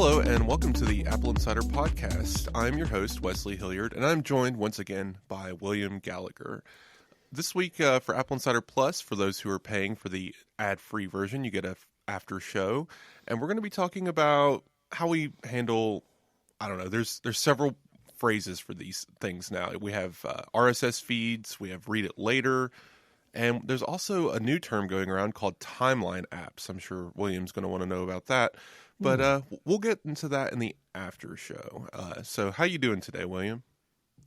Hello, and welcome to the AppleInsider Podcast. I'm your host, Wes Hilliard, and I'm joined once again by William Gallagher. This week for AppleInsider Plus, for those who are paying for the ad-free version, you get a after show, and we're going to be talking about how we handle, there's several phrases for these things now. We have RSS feeds, we have read it later, and there's also a new term going around called timeline apps. I'm sure William's going to want to know about that. But we'll get into that in the after show. So how you doing today, William?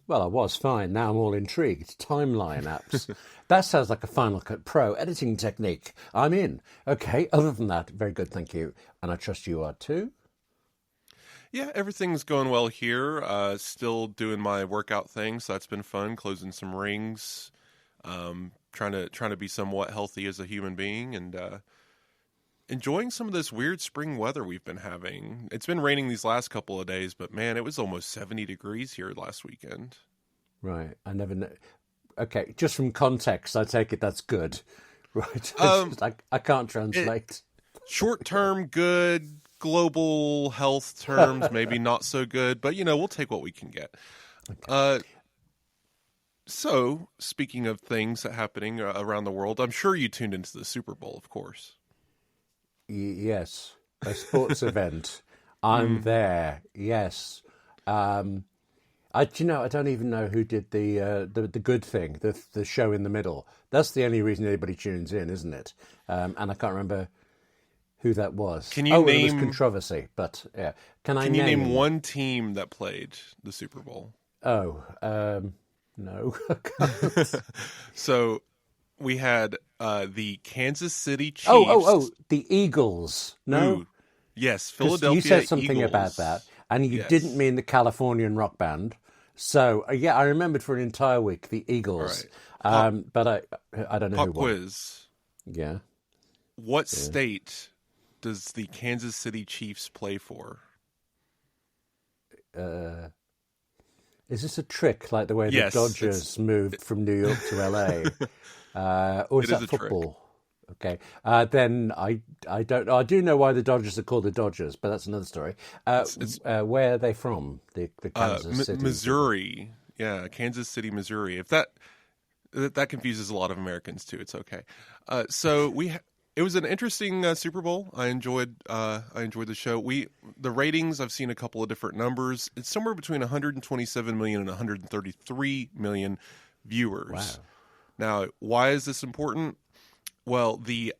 Well, I was fine. Now I'm all intrigued. Timeline apps. That sounds like a Final Cut Pro editing technique. I'm in. Okay, other than that, very good, thank you. And I trust you are too? Yeah, everything's going well here. Still doing my workout thing, so that's been fun. Closing some rings. Trying to be somewhat healthy as a human being, and enjoying some of this weird spring weather we've been having. It's been raining these last couple of days, but man, it was almost 70 degrees here last weekend. Right. I never know. Okay, just from context, I take it that's good. Right. I can't translate. Short term, good. Global health terms, maybe not so good. But, we'll take what we can get. Okay. So, speaking of things happening around the world, I'm sure you tuned into the Super Bowl, of course. Yes, a sports event. I'm there. Yes. I don't even know who did the good thing, the show in the middle. That's the only reason anybody tunes in, isn't it? And I can't remember who that was. Can you name? It was controversy, but yeah. Can you name one team that played the Super Bowl? No. So we had the Kansas City Chiefs. Oh, the Eagles. No? Ooh, yes, Philadelphia You said something Eagles. about that, and you didn't mean the Californian rock band. So, I remembered for an entire week the Eagles. Right. But I don't know who won. Quiz. Yeah. What state does the Kansas City Chiefs play for? Is this a trick, like the way the Dodgers moved from New York to LA? Or is that football? Trick. Okay. Then I don't know. I do know why the Dodgers are called the Dodgers, but that's another story. Where are they from? The Kansas City? Missouri. Yeah, Kansas City, Missouri. If that confuses a lot of Americans too, it's okay. It was an interesting Super Bowl. I enjoyed the show. The ratings, I've seen a couple of different numbers. It's somewhere between 127 million and 133 million viewers. Wow. Now, why is this important? Well, the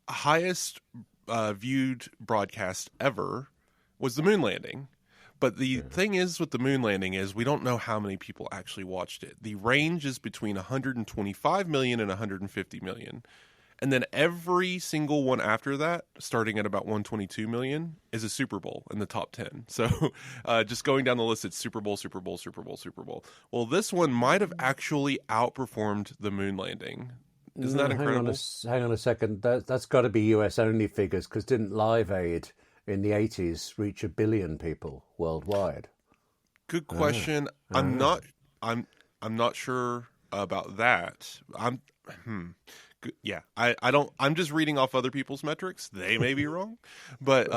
highest viewed broadcast ever was the moon landing. But the thing is with the moon landing is we don't know how many people actually watched it. The range is between 125 million and 150 million. And then every single one after that, starting at about 122 million, is a Super Bowl in the top 10. So just going down the list, it's Super Bowl, Super Bowl, Super Bowl, Super Bowl. Well, this one might have actually outperformed the moon landing. Isn't that incredible? Hang on a second. That's got to be US-only figures, because didn't Live Aid in the 80s reach 1 billion people worldwide? Good question. I'm not sure about that. Yeah, I don't. I'm just reading off other people's metrics. They may be wrong, but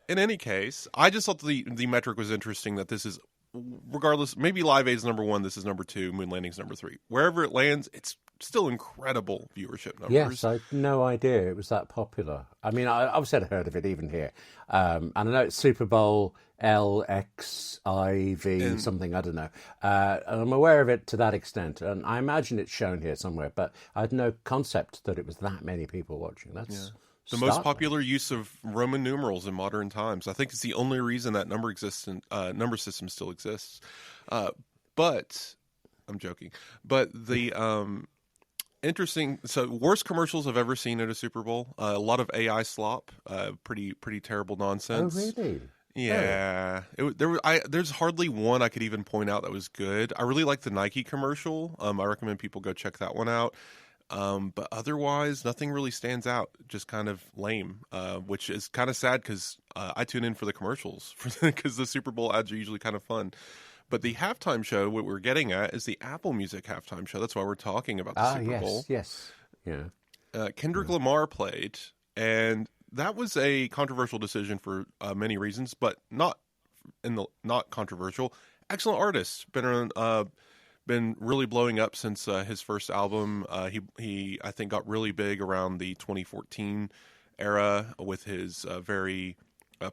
in any case, I just thought the metric was interesting. That this is, regardless, maybe Live Aid's number 1. This is number 2. Moon landing's number 3. Wherever it lands, it's still incredible viewership numbers. Yes, I had no idea it was that popular. I mean, I've heard of it even here, and I know it's Super Bowl LXIV something, I don't know. And I'm aware of it to that extent, and I imagine it's shown here somewhere, but I had no concept that it was that many people watching. That's the most popular use of Roman numerals in modern times. I think it's the only reason that number system still exists. But I'm joking. But the interesting. So worst commercials I've ever seen at a Super Bowl. A lot of AI slop. Pretty terrible nonsense. Oh, really? Yeah, there's hardly one I could even point out that was good. I really like the Nike commercial. I recommend people go check that one out. But otherwise, nothing really stands out. Just kind of lame, which is kind of sad because I tune in for the commercials because the Super Bowl ads are usually kind of fun. But the halftime show, what we're getting at, is the Apple Music halftime show. That's why we're talking about the Super Bowl. Yes, yeah. Kendrick Lamar played, and that was a controversial decision for many reasons, but not controversial. Excellent artist, been really blowing up since his first album. He I think got really big around the 2014 era with his very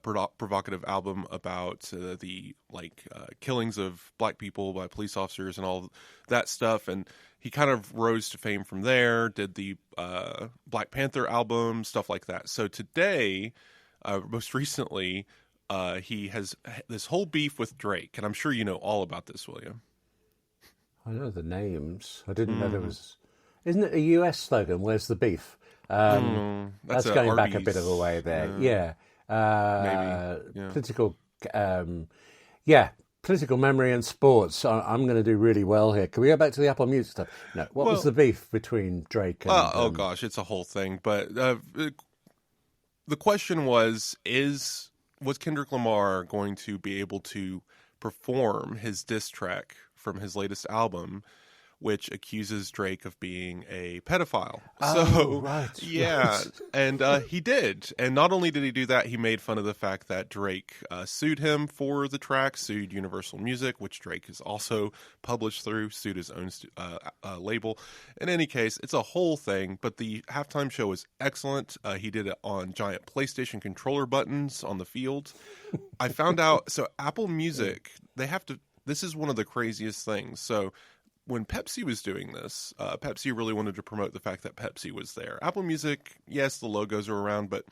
provocative album about the killings of black people by police officers and all that stuff. And he kind of rose to fame from there. Did the Black Panther album, stuff like that. So today, most recently, he has this whole beef with Drake, and I'm sure you know all about this, William. I know the names. I didn't know there was. Isn't it a US slogan? Where's the beef? That's going back a bit of a way there. Yeah. Maybe. Yeah. Political. Political memory and sports. I'm going to do really well here. Can we go back to the Apple Music stuff? No. What was the beef between Drake and? Oh gosh, it's a whole thing. But the question was Kendrick Lamar going to be able to perform his diss track from his latest album, which accuses Drake of being a pedophile? Right. And he did. And not only did he do that, he made fun of the fact that Drake sued him for the track, sued Universal Music, which Drake is also published through, sued his own label. In any case, it's a whole thing, but the halftime show was excellent. He did it on giant PlayStation controller buttons on the field. I found out, so Apple Music, this is one of the craziest things. So when Pepsi was doing this, Pepsi really wanted to promote the fact that Pepsi was there. Apple Music, yes, the logos are around, but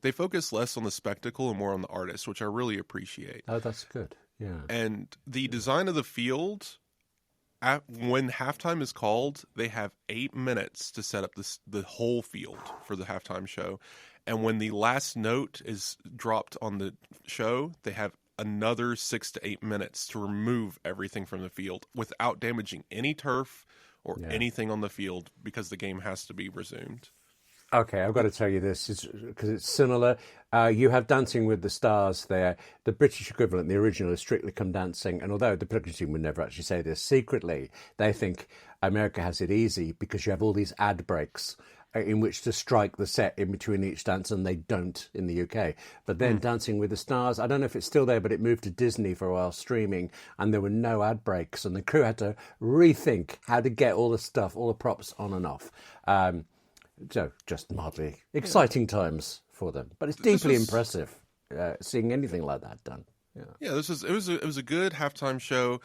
they focus less on the spectacle and more on the artist, which I really appreciate. Oh, that's good. Yeah. And the design of the field, when halftime is called, they have 8 minutes to set up the whole field for the halftime show. And when the last note is dropped on the show, they have another 6 to 8 minutes to remove everything from the field without damaging any turf or anything on the field, because the game has to be resumed. Okay, I've got to tell you this because it's similar. You have Dancing with the Stars there. The British equivalent, the original, is Strictly Come Dancing. And although the production team would never actually say this, secretly they think America has it easy because you have all these ad breaks in which to strike the set in between each dance, and they don't in the UK. But then Dancing with the Stars, I don't know if it's still there, but it moved to Disney for a while streaming, and there were no ad breaks, and the crew had to rethink how to get all the stuff, all the props on and off. So just mildly exciting times for them, but it's deeply impressive seeing anything like that done. Yeah, it was a good halftime show,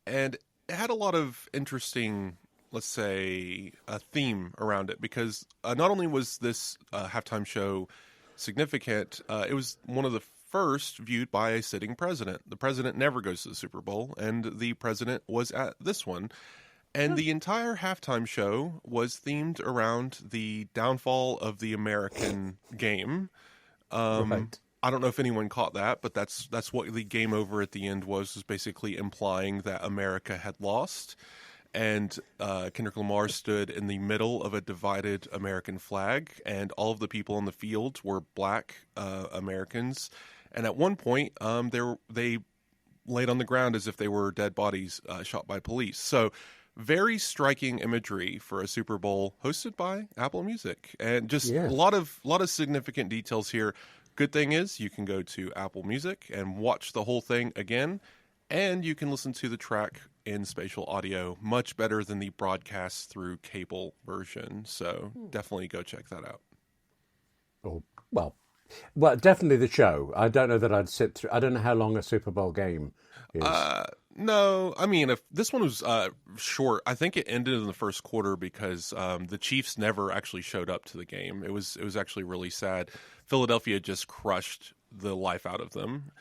and it had a lot of interesting, let's say, a theme around it, because not only was this halftime show significant, it was one of the first viewed by a sitting president. The president never goes to the Super Bowl, and the president was at this one. And the entire halftime show was themed around the downfall of the American game. Right. I don't know if anyone caught that, but that's what the game over at the end was basically implying that America had lost. And Kendrick Lamar stood in the middle of a divided American flag, and all of the people on the field were black Americans. And at one point, they laid on the ground as if they were dead bodies shot by police. So very striking imagery for a Super Bowl hosted by Apple Music, and just a lot of significant details here. Good thing is you can go to Apple Music and watch the whole thing again, and you can listen to the track in spatial audio much better than the broadcast through cable version. So definitely go check that out. Oh, well, definitely the show. I don't know that I'd sit through. I don't know how long a Super Bowl game is. No, I mean, if this one was short, I think it ended in the first quarter because the Chiefs never actually showed up to the game. It was actually really sad. Philadelphia just crushed the life out of them.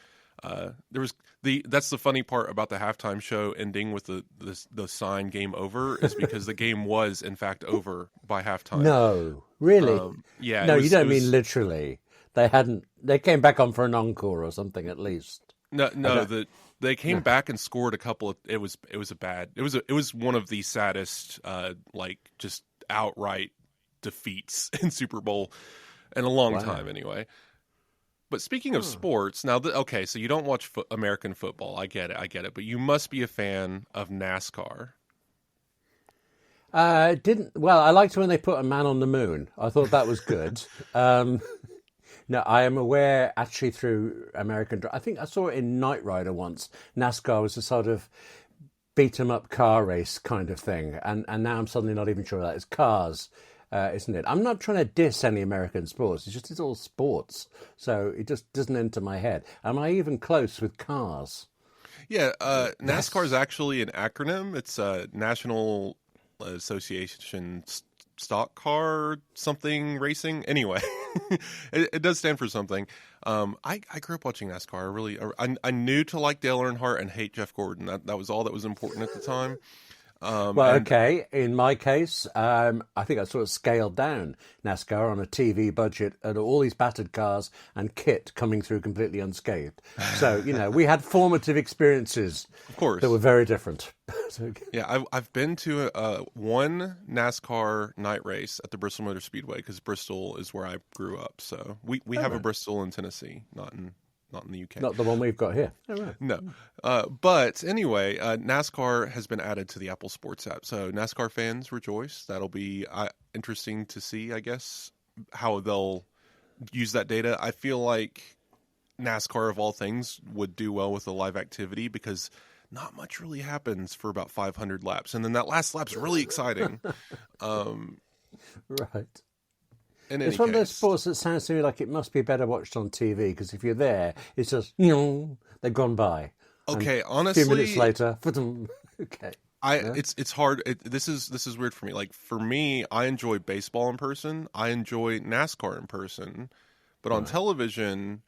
That's the funny part about the halftime show ending with the sign "Game Over" is because the game was in fact over by halftime. No, really? Yeah. No, you don't mean literally. They came back on for an encore or something at least. No. They came back and scored a couple of. It was one of the saddest, just outright defeats in Super Bowl in a long time, anyway. But speaking of sports, now, so you don't watch American football. I get it. But you must be a fan of NASCAR. I liked when they put a man on the moon. I thought that was good. No, I am aware actually through I think I saw it in Knight Rider once. NASCAR was a sort of beat 'em up car race kind of thing, and now I'm suddenly not even sure that it's cars, isn't it? I'm not trying to diss any American sports. It's all sports, so it just doesn't enter my head. Am I even close with cars? Yeah, NASCAR is actually an acronym. It's National Association Stock Car something racing. Anyway, it does stand for something. I grew up watching NASCAR. I knew to like Dale Earnhardt and hate Jeff Gordon. That was all that was important at the time. Okay. In my case, I think I sort of scaled down NASCAR on a TV budget and all these battered cars and kit coming through completely unscathed. So, we had formative experiences, of course, that were very different. Yeah, I've been to one NASCAR night race at the Bristol Motor Speedway because Bristol is where I grew up. So we have a Bristol in Tennessee, not in the UK. Not the one we've got here. Oh, right. No. But anyway, NASCAR has been added to the Apple Sports app. So NASCAR fans rejoice. That'll be interesting to see, I guess, how they'll use that data. I feel like NASCAR, of all things, would do well with a live activity because not much really happens for about 500 laps. And then that last lap's really exciting. Right. It's one of those sports that sounds to me like it must be better watched on TV because if you're there, it's just, they've gone by. Okay, and honestly, a few minutes later, okay. It's hard. This is weird for me. Like for me, I enjoy baseball in person. I enjoy NASCAR in person, but on television,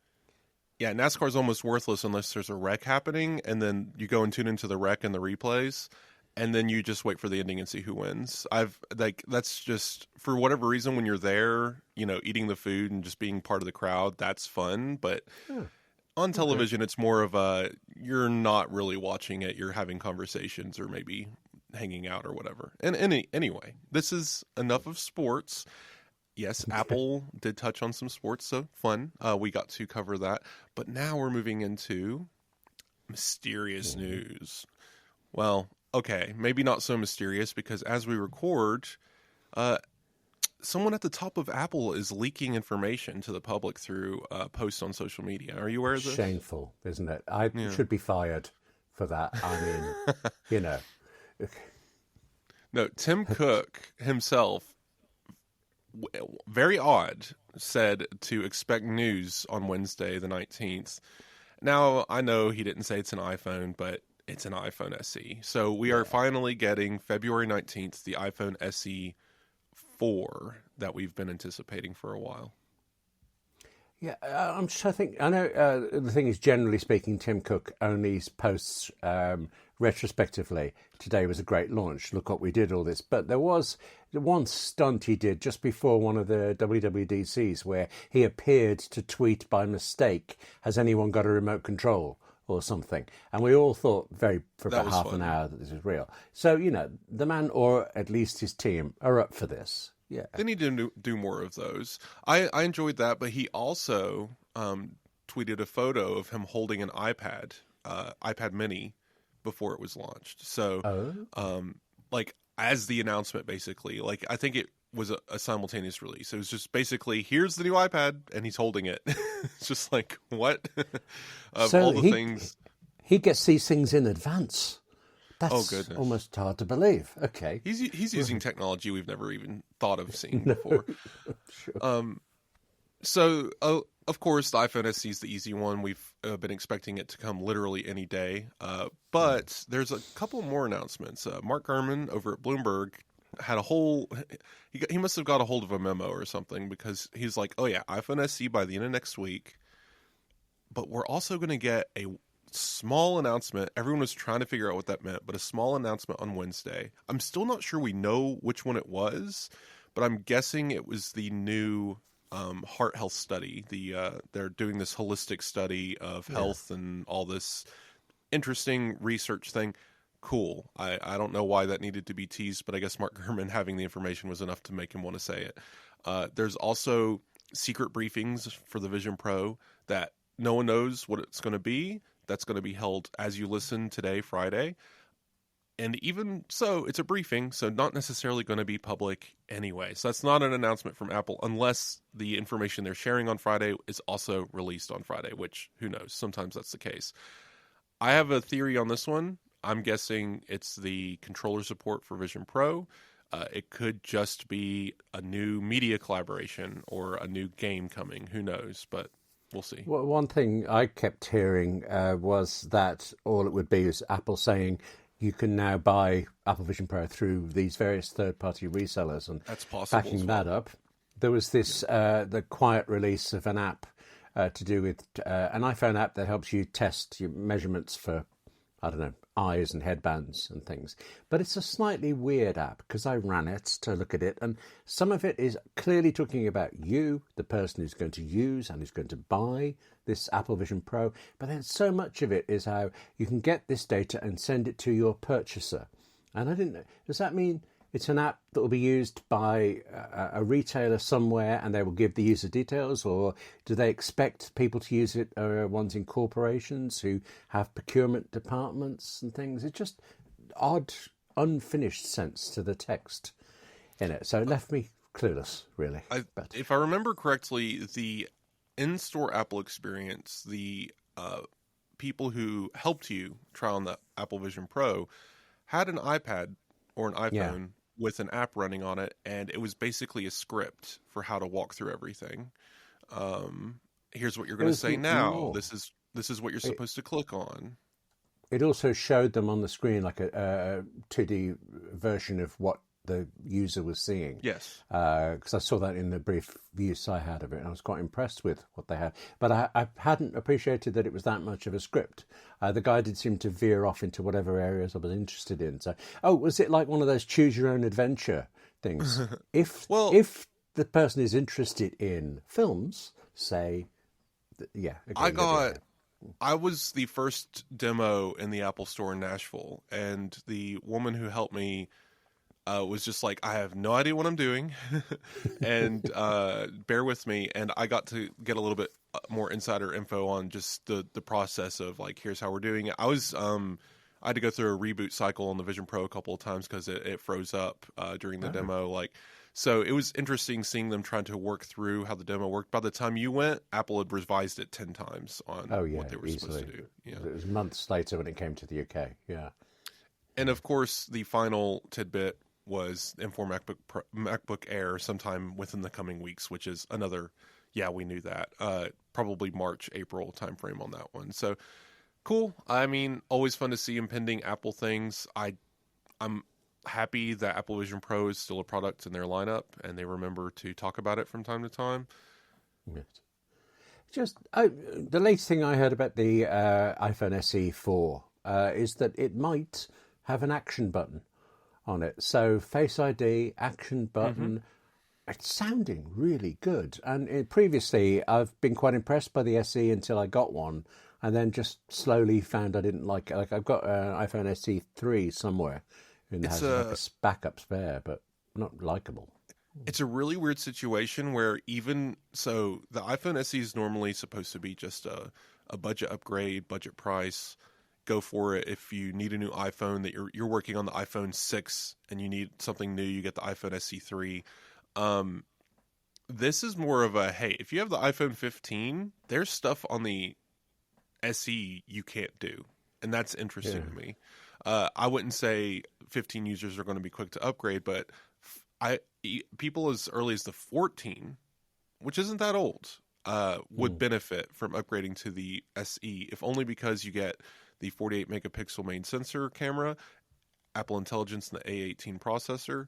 yeah, NASCAR is almost worthless unless there's a wreck happening, and then you go and tune into the wreck and the replays. And then you just wait for the ending and see who wins. That's just for whatever reason when you're there, eating the food and just being part of the crowd, that's fun. But on television, it's more of you're not really watching it. You're having conversations or maybe hanging out or whatever. And anyway, this is enough of sports. Yes, Apple did touch on some sports, so fun. We got to cover that. But now we're moving into mysterious news. Well, okay, maybe not so mysterious because as we record, someone at the top of Apple is leaking information to the public through posts on social media. Are you aware of this? Shameful, isn't it? I should be fired for that. I mean, No, Tim Cook himself, very odd, said to expect news on Wednesday the 19th. Now, I know he didn't say it's an iPhone, but it's an iPhone SE. So we are finally getting February 19th, the iPhone SE 4 that we've been anticipating for a while. Yeah, I'm just trying to think. I know the thing is, generally speaking, Tim Cook only posts retrospectively. Today was a great launch. Look what we did, all this. But there was one stunt he did just before one of the WWDCs where he appeared to tweet by mistake, "Has anyone got a remote control?" or something. And we all thought for about half an hour that this was real. So, the man, or at least his team, are up for this. Yeah. They need to do more of those. I enjoyed that, but he also tweeted a photo of him holding an iPad mini before it was launched. So, as the announcement, basically, I think it was a simultaneous release. It was just basically, here's the new iPad, and he's holding it. It's just like, what? Things. He gets these things in advance. That's almost hard to believe. Okay. He's using technology we've never even thought of seeing before. Sure. So, of course, the iPhone SE is the easy one. We've been expecting it to come literally any day. But there's a couple more announcements. Mark Gurman over at Bloomberg had he must have got a hold of a memo or something because he's like, oh yeah, iPhone SE by the end of next week. But we're also going to get a small announcement. Everyone was trying to figure out what that meant, but a small announcement on Wednesday. I'm still not sure we know which one it was, but I'm guessing it was the new heart health study. They're doing this holistic study of health and all this interesting research thing. Cool. I don't know why that needed to be teased, but I guess Mark Gurman having the information was enough to make him want to say it. There's also secret briefings for the Vision Pro that no one knows what it's going to be. That's going to be held as you listen today, Friday. And even so, it's a briefing, so not necessarily going to be public anyway. So that's not an announcement from Apple unless the information they're sharing on Friday is also released on Friday, which, who knows, sometimes that's the case. I have a theory on this one. I'm guessing it's the controller support for Vision Pro. It could just be a new media collaboration or a new game coming. Who knows? But we'll see. Well, one thing I kept hearing was that all it would be is Apple saying you can now buy Apple Vision Pro through these various third-party resellers, and that's possible. Backing that up, there was this the quiet release of an app to do with an iPhone app that helps you test your measurements for, I don't know, eyes and headbands and things. But it's a slightly weird app because I ran it to look at it, and some of it is clearly talking about you, the person who's going to use and who's going to buy this Apple Vision Pro. But then so much of it is how you can get this data and send it to your purchaser. And I didn't know, does that mean it's an app that will be used by a retailer somewhere and they will give the user details, or do they expect people to use it, ones in corporations who have procurement departments and things? It's just odd, unfinished sense to the text in it. So it left me clueless, really. If I remember correctly, the in-store Apple experience, the people who helped you try on the Apple Vision Pro had an iPad or an iPhone with an app running on it, and it was basically a script for how to walk through everything. Here's what you're going to say now. This is what you're supposed to click on. It also showed them on the screen like a 2D version of what the user was seeing. Yes. Because I saw that in the brief use I had of it, and I was quite impressed with what they had. But I hadn't appreciated that it was that much of a script. The guy did seem to veer off into whatever areas I was interested in. So, was it like one of those choose your own adventure things? If the person is interested in films, say, I was the first demo in the Apple Store in Nashville, and the woman who helped me was just like, I have no idea what I'm doing, and bear with me. And I got to get a little bit more insider info on just the process of like, here's how we're doing it. I had to go through a reboot cycle on the Vision Pro a couple of times because it froze up during the demo. So it was interesting seeing them trying to work through how the demo worked. By the time you went, Apple had revised it 10 times on what they were supposed to do. Yeah. It was months later when it came to the UK. Yeah. And of course, the final tidbit was M4 MacBook Air sometime within the coming weeks, which is another, we knew that. Probably March, April timeframe on that one. So cool. I mean, always fun to see impending Apple things. I'm happy that Apple Vision Pro is still a product in their lineup, and they remember to talk about it from time to time. Yes. Just the latest thing I heard about the iPhone SE 4 is that it might have an action button on it. So Face ID, action button. It's sounding really good. And previously, I've been quite impressed by the SE until I got one, and then just slowly found I didn't like it. Like I've got an iPhone SE 3 somewhere in the house, like a backup spare, but not likable. It's a really weird situation where even so, the iPhone SE is normally supposed to be just a budget upgrade, budget price. Go for it. If you need a new iPhone, that you're working on the iPhone 6 and you need something new, you get the iPhone SE 3. This is more of a, hey, if you have the iPhone 15, there's stuff on the SE you can't do. And that's interesting to me. I wouldn't say 15 users are going to be quick to upgrade, but people as early as the 14, which isn't that old, would benefit from upgrading to the SE, if only because you get the 48 megapixel main sensor camera, Apple Intelligence, and the A18 processor.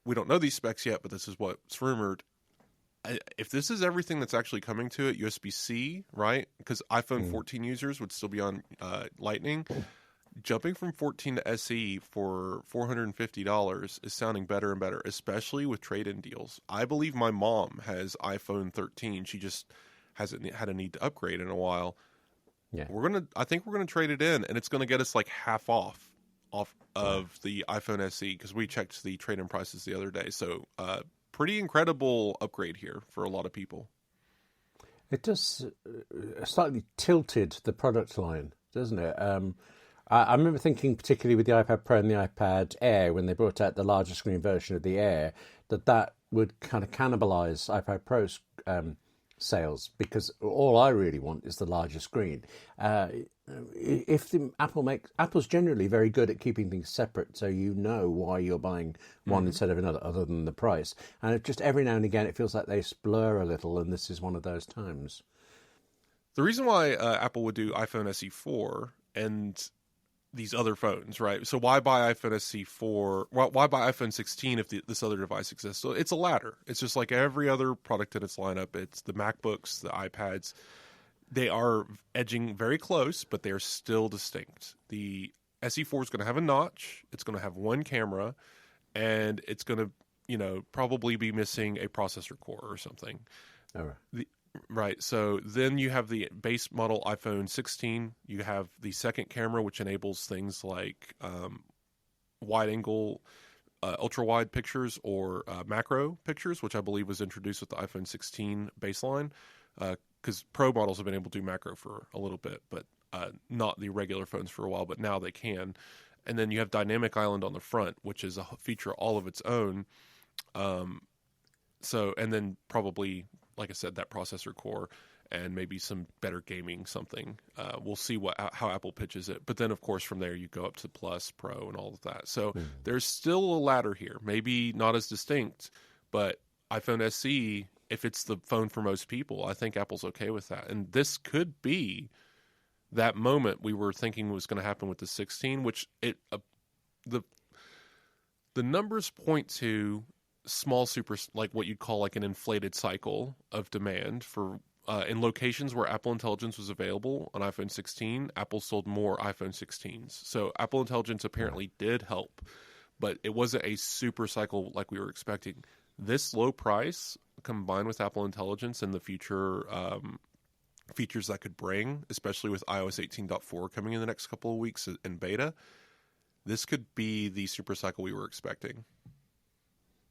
We don't know these specs yet, but this is what's rumored. If this is everything that's actually coming to it, USB-C, right? Because iPhone 14 users would still be on Lightning. Jumping from 14 to SE for $450 is sounding better and better, especially with trade-in deals. I believe my mom has iPhone 13. She just hasn't had a need to upgrade in a while. Yeah. I think we're gonna trade it in, and it's gonna get us like half off of the iPhone SE because we checked the trade-in prices the other day. So, pretty incredible upgrade here for a lot of people. It does slightly tilted the product line, doesn't it? I remember thinking, particularly with the iPad Pro and the iPad Air, when they brought out the larger screen version of the Air, that would kind of cannibalize iPad Pro's sales, because all I really want is the larger screen. If Apple's generally very good at keeping things separate, so you know why you're buying one instead of another, other than the price. And just every now and again, it feels like they blur a little, and this is one of those times. The reason why Apple would do iPhone SE 4 and these other phones, right? So why buy iPhone SE 4? Why buy iPhone 16 if this other device exists? So it's a ladder. It's just like every other product in its lineup. It's the MacBooks, the iPads. They are edging very close, but they are still distinct. The SE 4 is going to have a notch. It's going to have one camera, and it's going to, probably be missing a processor core or something. All right. Right. So then you have the base model iPhone 16. You have the second camera, which enables things like wide angle, ultra wide pictures, or macro pictures, which I believe was introduced with the iPhone 16 baseline. Because Pro models have been able to do macro for a little bit, but not the regular phones for a while. But now they can. And then you have Dynamic Island on the front, which is a feature all of its own. And then probably, like I said, that processor core and maybe some better gaming something. We'll see how Apple pitches it. But then, of course, from there you go up to Plus, Pro, and all of that. So there's still a ladder here. Maybe not as distinct, but iPhone SE, if it's the phone for most people, I think Apple's okay with that. And this could be that moment we were thinking was going to happen with the 16, which the numbers point to small like what you'd call like an inflated cycle of demand for in locations where Apple Intelligence was available on iPhone 16. Apple sold more iPhone 16s, so Apple Intelligence apparently did help, but it wasn't a super cycle like we were expecting. This low price combined with Apple Intelligence and the future features that could bring, especially with iOS 18.4 coming in the next couple of weeks in beta, this could be the super cycle we were expecting.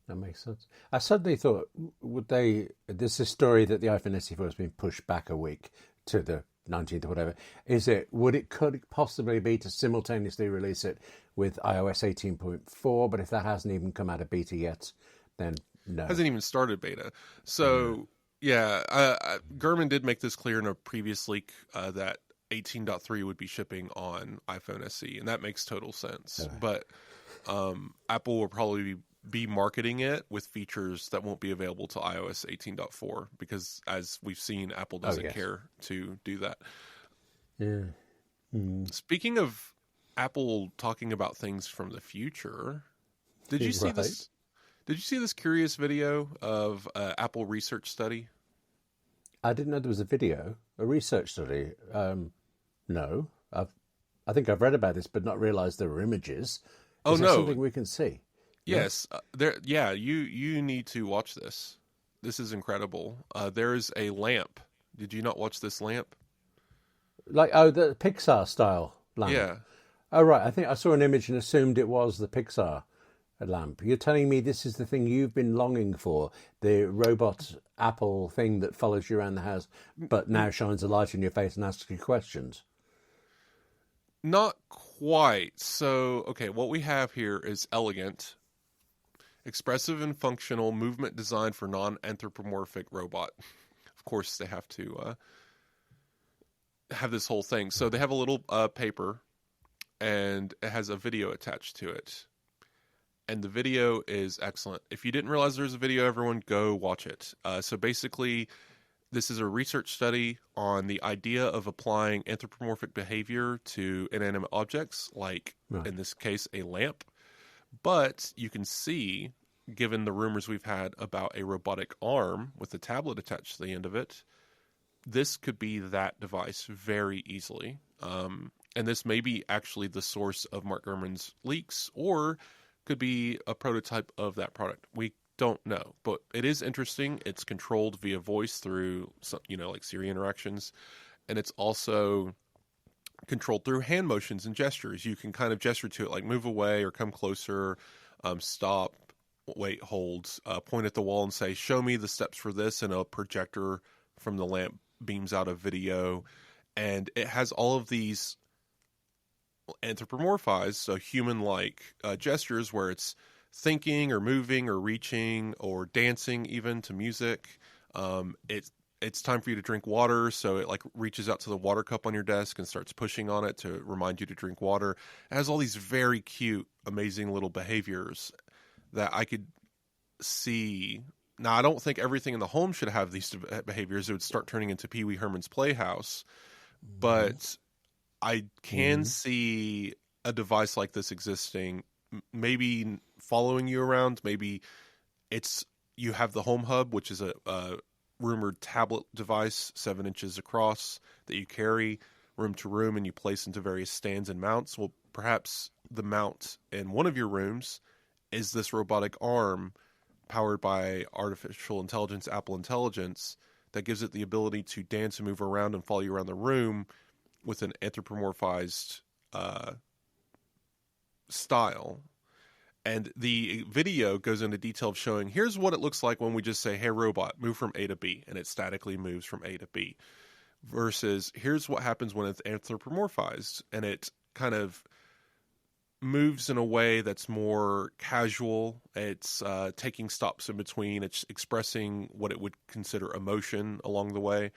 That makes sense. I suddenly thought, there's this story that the iPhone SE4 has been pushed back a week to the 19th or whatever. Could it possibly be to simultaneously release it with iOS 18.4, but if that hasn't even come out of beta yet, then no. Hasn't even started beta. So, Gurman did make this clear in a previous leak that 18.3 would be shipping on iPhone SE, and that makes total sense. Okay. But Apple will probably be marketing it with features that won't be available to iOS 18.4 because, as we've seen, Apple doesn't care to do that. Yeah. Speaking of Apple talking about things from the future, did you see this? Did you see this curious video of Apple research study? I didn't know there was a research study. No, I think I've read about this, but not realized there were images. Is there something we can see? Yes, you need to watch this. This is incredible. There is a lamp. Did you not watch this lamp? The Pixar style lamp. Yeah. Oh, right. I think I saw an image and assumed it was the Pixar lamp. You're telling me this is the thing you've been longing for, the robot Apple thing that follows you around the house, but now shines a light in your face and asks you questions. Not quite. So, okay, what we have here is elegant, expressive and functional movement designed for non-anthropomorphic robot. Of course, they have to have this whole thing. So they have a little paper, and it has a video attached to it. And the video is excellent. If you didn't realize there's a video, everyone go watch it. So basically, this is a research study on the idea of applying anthropomorphic behavior to inanimate objects, like, in this case, a lamp. But you can see, given the rumors we've had about a robotic arm with a tablet attached to the end of it, this could be that device very easily. And this may be actually the source of Mark Gurman's leaks, or could be a prototype of that product. We don't know, but it is interesting. It's controlled via voice through, like Siri interactions, and it's also controlled through hand motions and gestures. You can kind of gesture to it, like move away or come closer, stop, wait, hold, point at the wall and say, show me the steps for this, and a projector from the lamp beams out a video. And it has all of these anthropomorphized, so human-like gestures where it's thinking or moving or reaching or dancing even to music. It's time for you to drink water, so it like reaches out to the water cup on your desk and starts pushing on it to remind you to drink water. It has all these very cute, amazing little behaviors that I could see. Now, I don't think everything in the home should have these behaviors. It would start turning into Pee Wee Herman's Playhouse. But I can see a device like this existing, maybe following you around. Maybe you have the Home Hub, which is a rumored tablet device 7 inches across that you carry room to room and you place into various stands and mounts. Well, perhaps the mount in one of your rooms is this robotic arm powered by artificial intelligence, Apple Intelligence, that gives it the ability to dance and move around and follow you around the room with an anthropomorphized style. And the video goes into detail of showing, here's what it looks like when we just say, hey, robot, move from A to B, and it statically moves from A to B. Versus, here's what happens when it's anthropomorphized, and it kind of moves in a way that's more casual. It's taking stops in between. It's expressing what it would consider emotion along the way.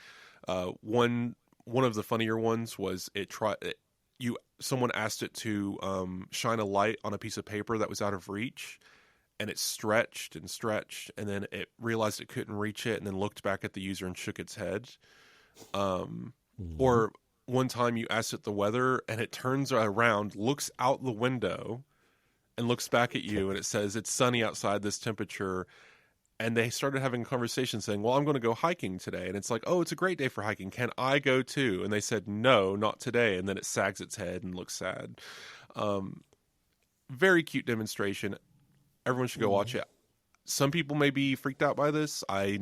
One of the funnier ones was someone asked it to shine a light on a piece of paper that was out of reach, and it stretched and stretched, and then it realized it couldn't reach it, and then looked back at the user and shook its head. Or one time you asked it the weather, and it turns around, looks out the window, and looks back at you, and it says, it's sunny outside, this temperature. And they started having a conversation saying, well, I'm going to go hiking today. And it's like, oh, it's a great day for hiking. Can I go too? And they said, no, not today. And then it sags its head and looks sad. Very cute demonstration. Everyone should go watch it. Some people may be freaked out by this. I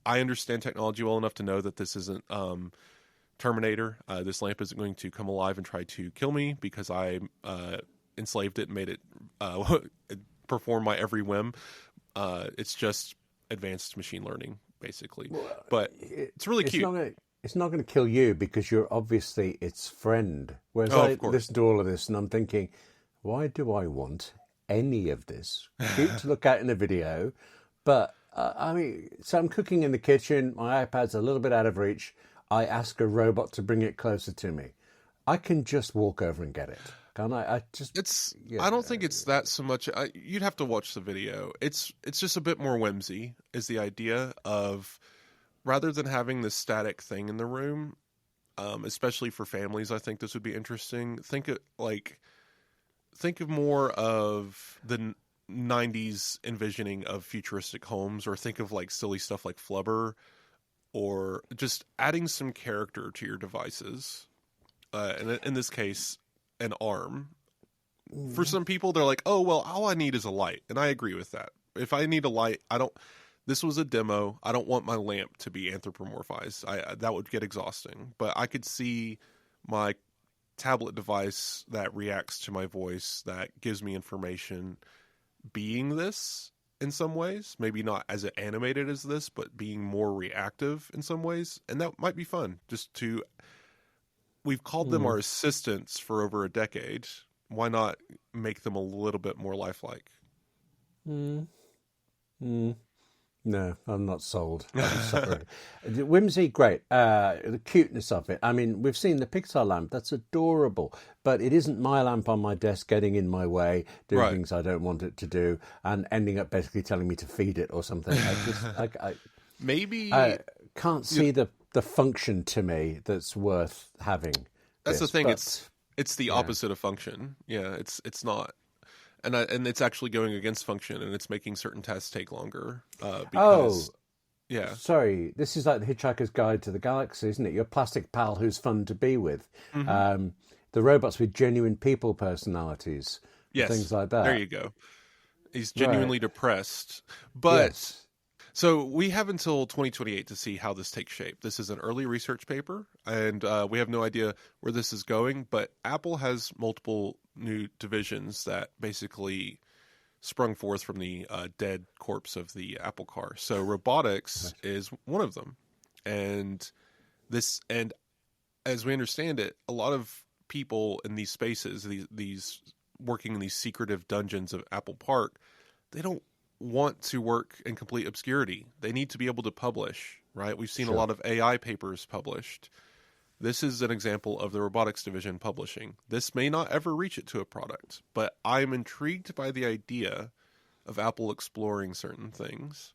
understand technology well enough to know that this isn't Terminator. This lamp isn't going to come alive and try to kill me because I enslaved it and made it perform my every whim. It's just advanced machine learning, basically. But it's really cute. It's not going to kill you because you're obviously its friend. Whereas I listen to all of this and I'm thinking, why do I want any of this? Cute to look at in a video, but so I'm cooking in the kitchen. My iPad's a little bit out of reach. I ask a robot to bring it closer to me. I can just walk over and get it. Can't I? I don't think it's that so much. You'd have to watch the video. It's just a bit more whimsy is the idea of, rather than having this static thing in the room, especially for families, I think this would be interesting. Think of more of the 90s envisioning of futuristic homes, or think of like silly stuff like Flubber, or just adding some character to your devices. And in this case, an arm. For some people, they're like, oh, well, all I need is a light. And I agree with that. If I need a light, this was a demo. I don't want my lamp to be anthropomorphized. That would get exhausting. But I could see my tablet device that reacts to my voice, that gives me information, being this in some ways. Maybe not as animated as this, but being more reactive in some ways. And that might be fun. We've called them our assistants for over a decade. Why not make them a little bit more lifelike? No, I'm not sold. I'm sorry. The whimsy, great. The cuteness of it. I mean, we've seen the Pixar lamp. That's adorable. But it isn't my lamp on my desk getting in my way, doing things I don't want it to do, and ending up basically telling me to feed it or something. I can't see the function to me that's worth having. That's the thing. It's the opposite of function. Yeah, it's not. And it's actually going against function, and it's making certain tasks take longer. Sorry, this is like the Hitchhiker's Guide to the Galaxy, isn't it? Your plastic pal who's fun to be with. The robots with genuine people personalities. Yes, things like that. There you go. He's genuinely depressed. But so we have until 2028 to see how this takes shape. This is an early research paper, and we have no idea where this is going. But Apple has multiple new divisions that basically sprung forth from the dead corpse of the Apple car. So robotics is one of them. And as we understand it, a lot of people in these spaces, these working in these secretive dungeons of Apple Park, they don't want to work in complete obscurity. They need to be able to publish, right? We've seen a lot of AI papers published. This is an example of the robotics division publishing. This may not ever reach it to a product, but I'm intrigued by the idea of Apple exploring certain things.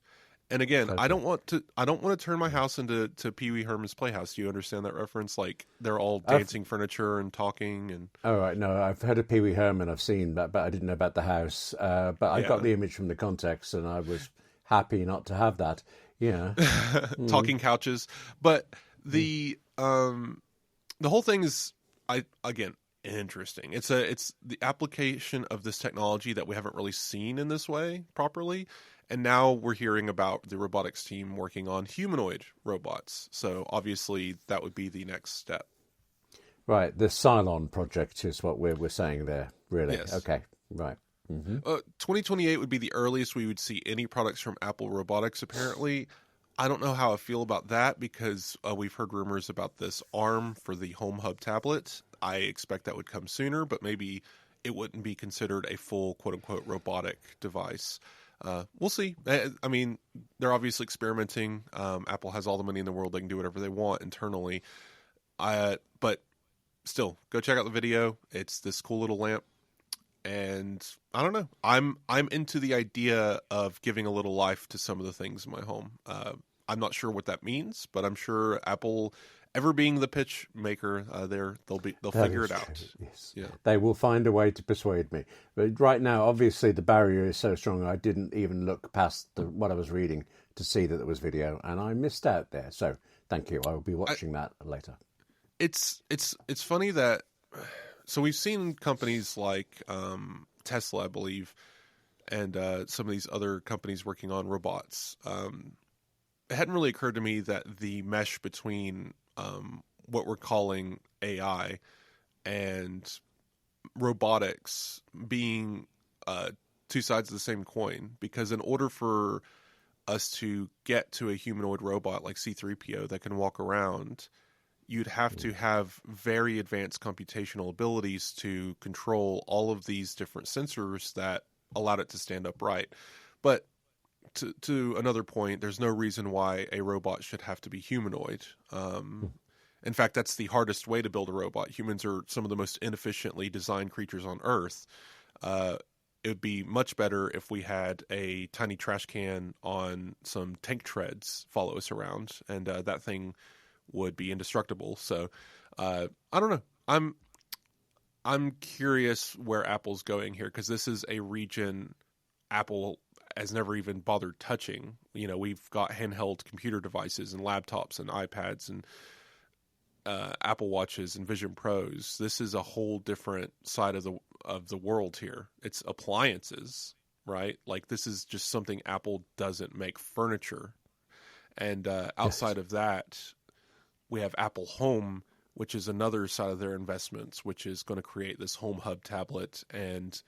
And again, I don't want to turn my house into Pee Wee Herman's Playhouse. Do you understand that reference? Like they're all dancing furniture and talking and. Oh right, no, I've heard of Pee Wee Herman. I've seen that, but I didn't know about the house. But I got the image from the context, and I was happy not to have that. Yeah, talking couches, but the whole thing is interesting. It's the application of this technology that we haven't really seen in this way properly. And now we're hearing about the robotics team working on humanoid robots. So obviously that would be the next step. Right. The Cylon project is what we're saying there, really. Yes. Okay. Right. 2028 would be the earliest we would see any products from Apple Robotics, apparently. I don't know how I feel about that because we've heard rumors about this ARM for the Home Hub tablet. I expect that would come sooner, but maybe it wouldn't be considered a full quote-unquote robotic device. We'll see. I mean, they're obviously experimenting. Apple has all the money in the world. They can do whatever they want internally. But still, go check out the video. It's this cool little lamp. And I don't know. I'm into the idea of giving a little life to some of the things in my home. I'm not sure what that means, but I'm sure Apple, ever being the pitch maker, they'll figure it out. True. Yes. Yeah. They will find a way to persuade me. But right now, obviously, the barrier is so strong. I didn't even look past what I was reading to see that there was video, and I missed out there. So thank you. I will be watching that later. It's funny that. So we've seen companies like Tesla, I believe, and some of these other companies working on robots. It hadn't really occurred to me that the mesh between what we're calling AI and robotics being two sides of the same coin. Because in order for us to get to a humanoid robot like C-3PO that can walk around, you'd have to have very advanced computational abilities to control all of these different sensors that allowed it to stand upright. But to another point, there's no reason why a robot should have to be humanoid. In fact, that's the hardest way to build a robot. Humans are some of the most inefficiently designed creatures on Earth. It would be much better if we had a tiny trash can on some tank treads follow us around, and that thing would be indestructible. So I don't know. I'm curious where Apple's going here, because this is a region Apple has never even bothered touching. You know, we've got handheld computer devices and laptops and iPads and Apple Watches and Vision Pros. This is a whole different side of the world here. It's appliances, right? Like this is just something Apple doesn't make furniture. And outside of that, we have Apple Home, which is another side of their investments, which is going to create this Home Hub tablet and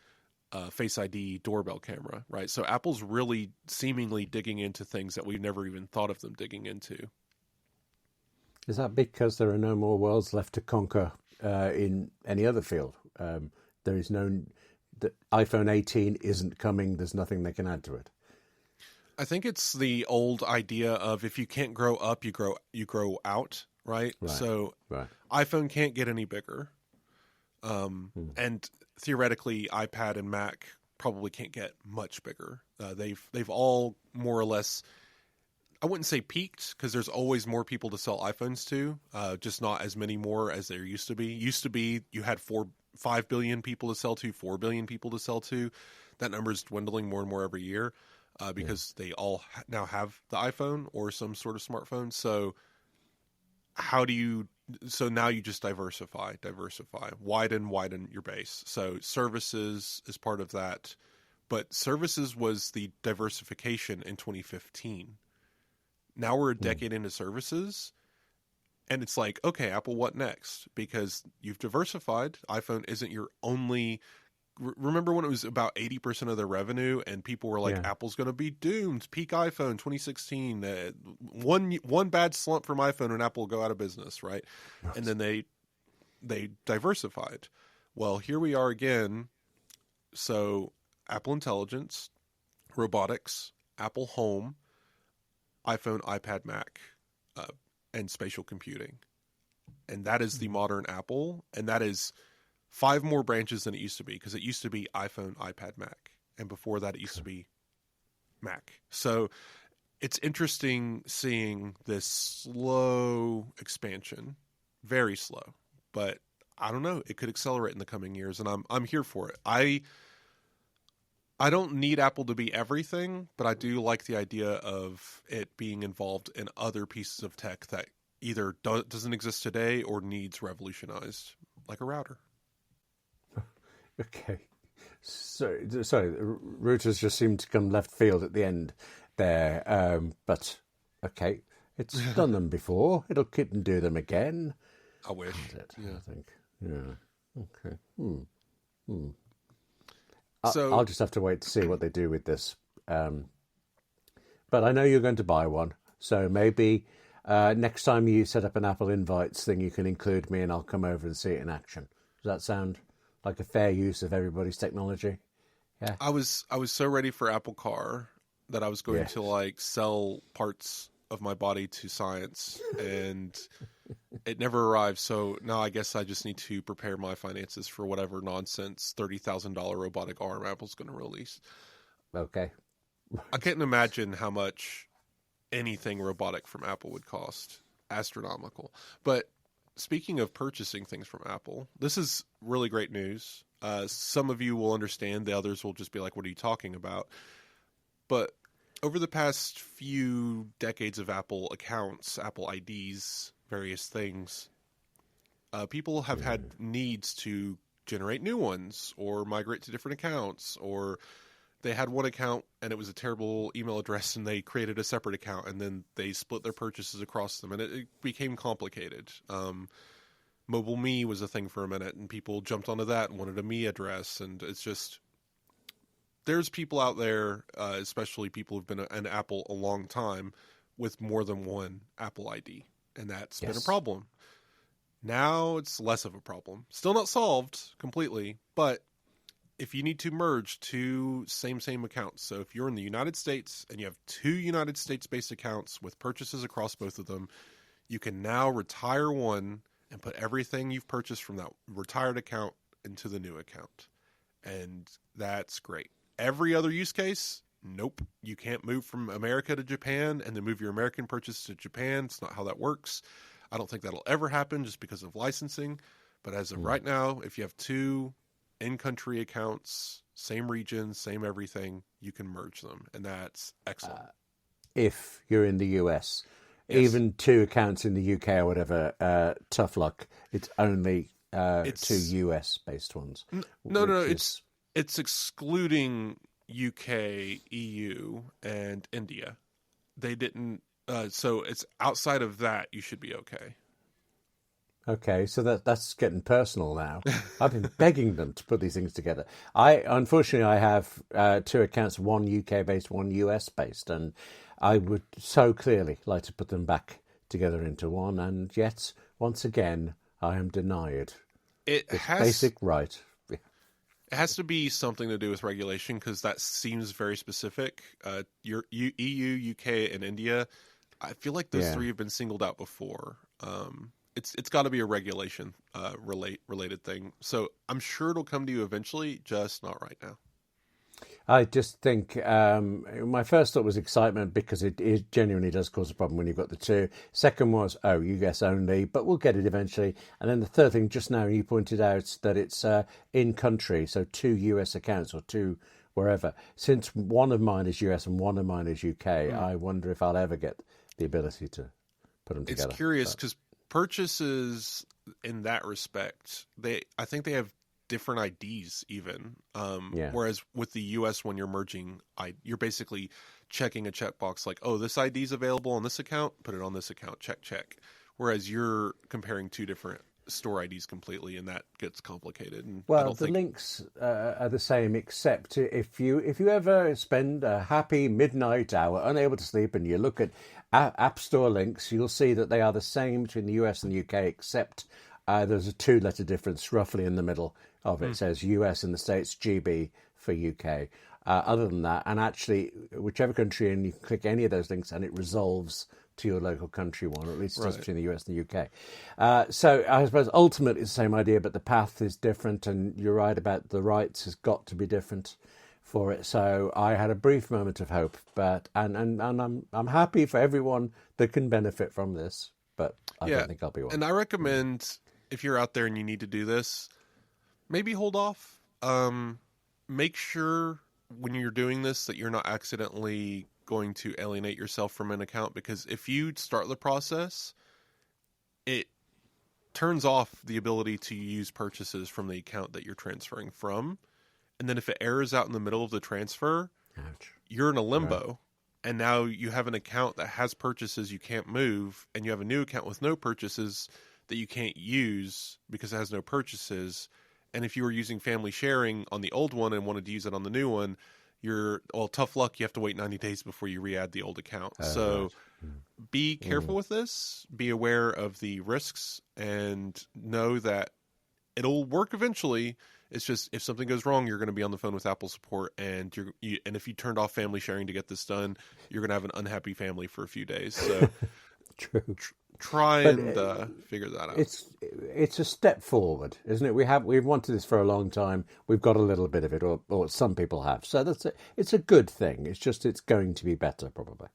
Face ID doorbell camera, right? So Apple's really seemingly digging into things that we've never even thought of them digging into. Is that because there are no more worlds left to conquer in any other field? There is the iPhone 18 isn't coming. There's nothing they can add to it. I think it's the old idea of if you can't grow up, you grow out, right? So iPhone can't get any bigger. And theoretically, iPad and Mac probably can't get much bigger. They've all more or less, I wouldn't say peaked, because there's always more people to sell iPhones to, just not as many more as there used to be. Used to be you had 5 billion people to sell to, 4 billion people to sell to. That number is dwindling more and more every year because they all now have the iPhone or some sort of smartphone. So so now you just diversify, widen your base. So services is part of that, but services was the diversification in 2015. Now we're a decade into services, and it's like, okay, Apple, what next? Because you've diversified. iPhone isn't your only. Remember when it was about 80% of their revenue, and people were like, Apple's going to be doomed. Peak iPhone 2016. One bad slump from iPhone, and Apple will go out of business, right? And then they diversified. Well, here we are again. So Apple Intelligence, robotics, Apple Home, iPhone, iPad, Mac, and spatial computing. And that is the modern Apple. And that is 5 more branches than it used to be, because it used to be iPhone, iPad, Mac. And before that, it used to be Mac. So it's interesting seeing this slow expansion, very slow, but I don't know. It could accelerate in the coming years, and I'm here for it. I don't need Apple to be everything, but I do like the idea of it being involved in other pieces of tech that either doesn't exist today or needs revolutionized, like a router. Okay. Sorry, routers just seemed to come left field at the end there. But, okay, it's done them before. It'll keep and do them again. I wish. Yeah. I think. Yeah. Okay. So I'll just have to wait to see what they do with this. But I know you're going to buy one, so maybe next time you set up an Apple Invites thing, you can include me, and I'll come over and see it in action. Does that sound like a fair use of everybody's technology? Yeah. I was so ready for Apple Car that I was going to like sell parts of my body to science, and it never arrived. So now I guess I just need to prepare my finances for whatever nonsense $30,000 robotic arm Apple's going to release. Okay. I can't imagine how much anything robotic from Apple would cost. Astronomical. But speaking of purchasing things from Apple, this is really great news. Some of you will understand. The others will just be like, what are you talking about? But over the past few decades of Apple accounts, Apple IDs, various things, people have had needs to generate new ones or migrate to different accounts, or they had one account and it was a terrible email address and they created a separate account and then they split their purchases across them, and it became complicated. Mobile Me was a thing for a minute, and people jumped onto that and wanted a Me address, and it's just, there's people out there, especially people who've been an Apple a long time, with more than one Apple ID, and that's been a problem. Now it's less of a problem. Still not solved completely, but if you need to merge two same accounts, so if you're in the United States and you have 2 United States-based accounts with purchases across both of them, you can now retire one and put everything you've purchased from that retired account into the new account. And that's great. Every other use case, nope. You can't move from America to Japan and then move your American purchase to Japan. It's not how that works. I don't think that'll ever happen just because of licensing. But as of right now, if you have 2 in-country accounts, same region, same everything, you can merge them. And that's excellent. If you're in the US. Yes. Even 2 accounts in the UK or whatever, tough luck. It's only 2 US-based ones. No. It's excluding UK, EU, and India. They didn't. So it's outside of that. You should be okay. Okay, so that's getting personal now. I've been begging them to put these things together. Unfortunately, I have 2 accounts, one UK-based, one US-based, and I would so clearly like to put them back together into one, and yet, once again, I am denied this basic right. It has to be something to do with regulation, because that seems very specific. Your EU, UK, and India, I feel like those 3 have been singled out before. It's got to be a regulation related thing. So I'm sure it'll come to you eventually, just not right now. I just think my first thought was excitement, because it genuinely does cause a problem when you've got the 2. Second was, US only, but we'll get it eventually. And then the third thing, just now you pointed out that it's in country, so 2 US accounts or 2 wherever. Since one of mine is US and one of mine is UK, I wonder if I'll ever get the ability to put them together. It's curious because purchases in that respect, I think they have different IDs even. Whereas with the US, when you're merging, you're basically checking a checkbox like, oh, this ID is available on this account, put it on this account, check. Whereas you're comparing 2 different store IDs completely, and that gets complicated. And well, the links are the same, except if you ever spend a happy midnight hour unable to sleep and you look at App Store links, you'll see that they are the same between the US and the UK, except There's a 2-letter difference roughly in the middle of it. It says US in the States, GB for UK. Other than that, and actually, whichever country, and you can click any of those links and it resolves to your local country one, or at least it does between the US and the UK. So I suppose ultimately it's the same idea, but the path is different, and you're right about the rights has got to be different for it. So I had a brief moment of hope, but and I'm happy for everyone that can benefit from this, but I don't think I'll be one. And I recommend, if you're out there and you need to do this, maybe hold off. Make sure when you're doing this that you're not accidentally going to alienate yourself from an account, because if you start the process, it turns off the ability to use purchases from the account that you're transferring from. And then if it errors out in the middle of the transfer, you're in a limbo. Right. And now you have an account that has purchases you can't move, and you have a new account with no purchases that you can't use because it has no purchases. And if you were using family sharing on the old one and wanted to use it on the new one, tough luck. You have to wait 90 days before you re-add the old account. So be careful with this. Be aware of the risks and know that it'll work eventually. It's just if something goes wrong, you're going to be on the phone with Apple support, and and if you turned off family sharing to get this done, you're going to have an unhappy family for a few days. So True. Try and figure that out. It's a step forward, isn't it? We've wanted this for a long time. We've got a little bit of it, or some people have. So it's a good thing. It's going to be better, probably.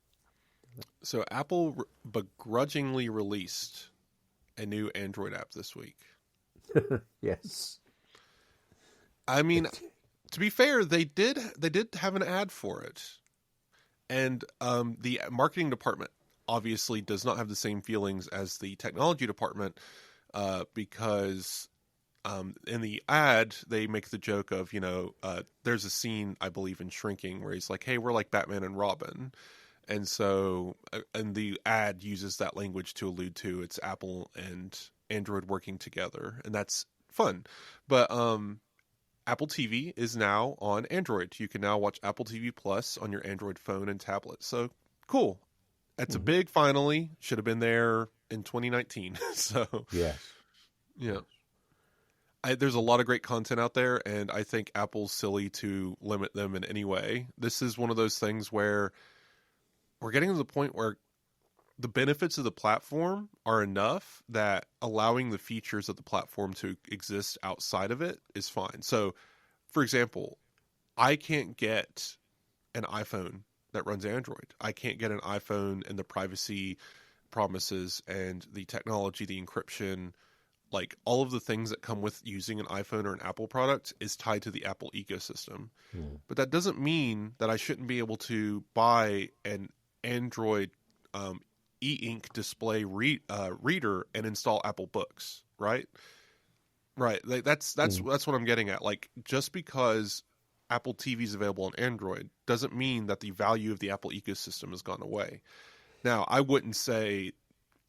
So Apple begrudgingly released a new Android app this week. Yes. I mean, to be fair, they did have an ad for it, and the marketing department obviously does not have the same feelings as the technology department, because in the ad they make the joke of, there's a scene, I believe, in Shrinking where he's like, hey, we're like Batman and Robin. And so, and the ad uses that language to allude to it's Apple and Android working together, and that's fun. But Apple TV is now on Android. You can now watch Apple TV Plus on your Android phone and tablet. So cool. That's a big finally. Should have been there in 2019. So yes. Yeah. There's a lot of great content out there, and I think Apple's silly to limit them in any way. This is one of those things where we're getting to the point where the benefits of the platform are enough that allowing the features of the platform to exist outside of it is fine. So, for example, I can't get an iPhone that runs Android. I can't get an iPhone and the privacy promises and the technology, the encryption, like all of the things that come with using an iPhone or an Apple product is tied to the Apple ecosystem. But that doesn't mean that I shouldn't be able to buy an Android e-ink display reader and install Apple Books, right? Right. Like that's what I'm getting at. Like, just because Apple TV is available on Android doesn't mean that the value of the Apple ecosystem has gone away. Now, I wouldn't say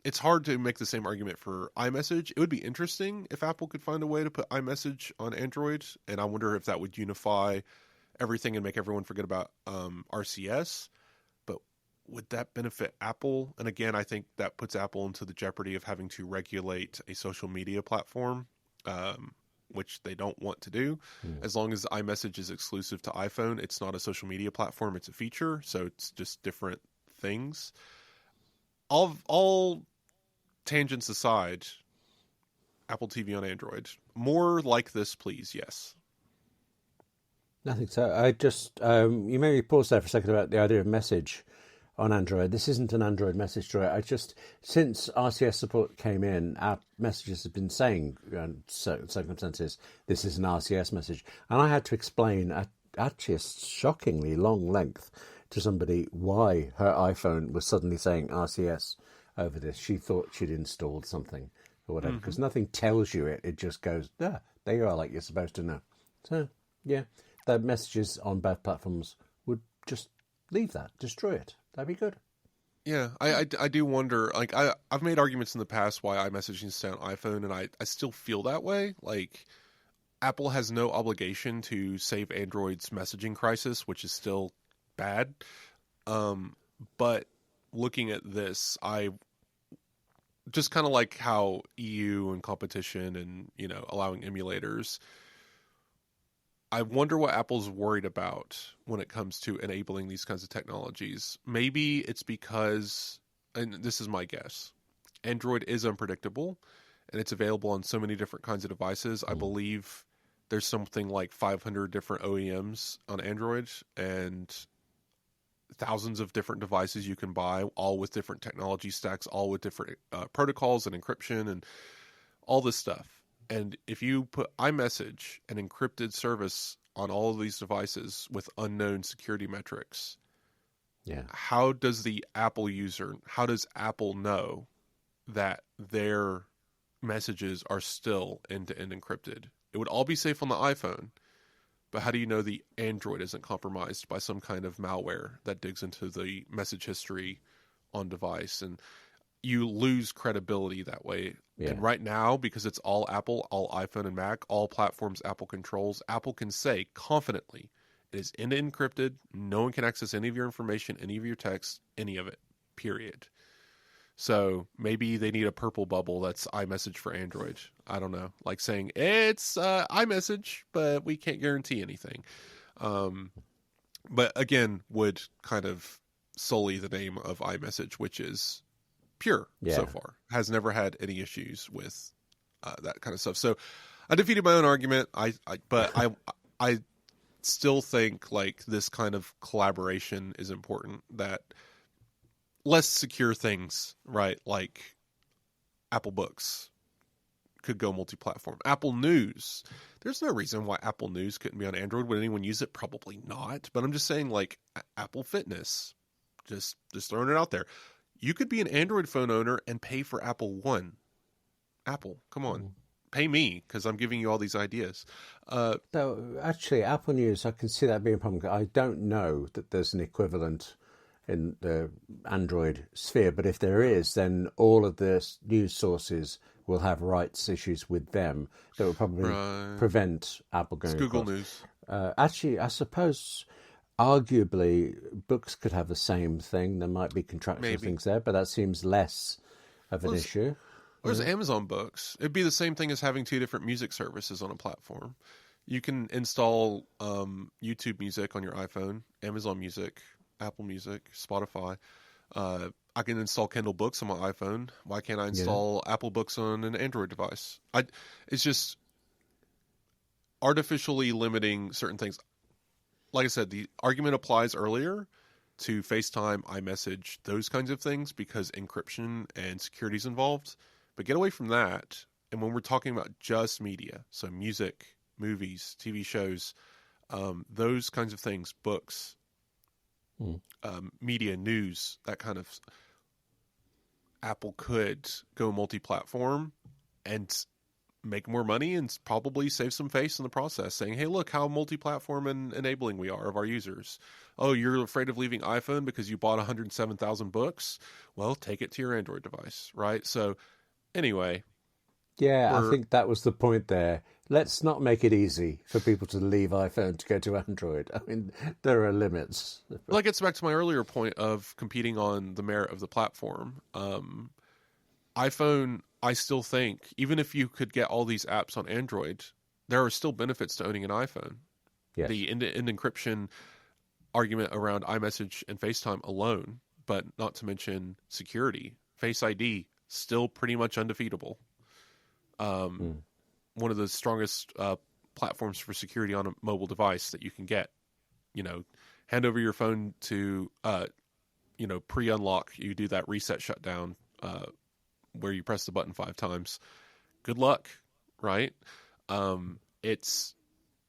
it's hard to make the same argument for iMessage. It would be interesting if Apple could find a way to put iMessage on Android, and I wonder if that would unify everything and make everyone forget about RCS. But would that benefit Apple? And again, I think that puts Apple into the jeopardy of having to regulate a social media platform, which they don't want to do. As long as iMessage is exclusive to iPhone, it's not a social media platform, it's a feature, so it's just different things. All tangents aside, Apple TV on Android. More like this, please, yes. I think so. I just, you made me pause there for a second about the idea of message on Android. This isn't an Android message story. Since RCS support came in, our messages have been saying, in certain circumstances, this is an RCS message. And I had to explain at actually a shockingly long length to somebody why her iPhone was suddenly saying RCS over this. She thought she'd installed something or whatever, because nothing tells you it. It just goes, there you are, like you're supposed to know. So, yeah, the messages on both platforms would just leave that, destroy it. That'd be good. Yeah, I do wonder, like, I've made arguments in the past why iMessage needs to stay on iPhone, and I still feel that way. Like, Apple has no obligation to save Android's messaging crisis, which is still bad. But looking at this, I just kind of like how EU and competition and, allowing emulators. I wonder what Apple's worried about when it comes to enabling these kinds of technologies. Maybe it's because, and this is my guess, Android is unpredictable and it's available on so many different kinds of devices. I believe there's something like 500 different OEMs on Android and thousands of different devices you can buy, all with different technology stacks, all with different protocols and encryption and all this stuff. And if you put iMessage, an encrypted service, on all of these devices with unknown security metrics, how does the Apple user, how does Apple know that their messages are still end-to-end encrypted? It would all be safe on the iPhone, but how do you know the Android isn't compromised by some kind of malware that digs into the message history on device? And you lose credibility that way. Yeah. And right now, because it's all Apple, all iPhone and Mac, all platforms Apple controls, Apple can say confidently it is end-to-end encrypted. No one can access any of your information, any of your text, any of it, period. So maybe they need a purple bubble that's iMessage for Android. I don't know. Like saying, it's iMessage, but we can't guarantee anything. But again, would kind of sully the name of iMessage, which is pure so far. Has never had any issues with that kind of stuff. So I defeated my own argument. But I still think like this kind of collaboration is important, that less secure things, right? Like Apple Books could go multi-platform. Apple News. There's no reason why Apple News couldn't be on Android. Would anyone use it? Probably not. But I'm just saying, like, Apple Fitness. Just throwing it out there. You could be an Android phone owner and pay for Apple One. Apple, come on. Pay me, because I'm giving you all these ideas. No, actually, Apple News, I can see that being a problem. I don't know that there's an equivalent in the Android sphere, but if there is, then all of the news sources will have rights issues with them that will probably prevent Apple going across. Google News. Actually, I suppose arguably books could have the same thing. There might be contractual things there, but that seems less of an issue. There's Amazon Books. It'd be the same thing as having two different music services on a platform. You can install YouTube Music on your iPhone, Amazon Music, Apple Music, Spotify. I can install Kindle Books on my iPhone. Why can't I install Apple Books on an Android device? It's just artificially limiting certain things. Like I said, the argument applies earlier to FaceTime, iMessage, those kinds of things, because encryption and security is involved. But get away from that. And when we're talking about just media, so music, movies, TV shows, those kinds of things, books, media, news, that kind of, Apple could go multi-platform and make more money and probably save some face in the process, saying, hey, look how multi-platform and enabling we are of our users. Oh, you're afraid of leaving iPhone because you bought 107,000 books? Well, take it to your Android device, right? So anyway. Yeah, I think that was the point there. Let's not make it easy for people to leave iPhone to go to Android. I mean, there are limits. Well, that gets back to my earlier point of competing on the merit of the platform. iPhone, I still think, even if you could get all these apps on Android, there are still benefits to owning an iPhone. Yes. The end-to-end encryption argument around iMessage and FaceTime alone, but not to mention security. Face ID, still pretty much undefeatable. One of the strongest platforms for security on a mobile device that you can get. Hand over your phone to, pre-unlock. You do that reset shutdown where you press the button 5 times. Good luck, right? It's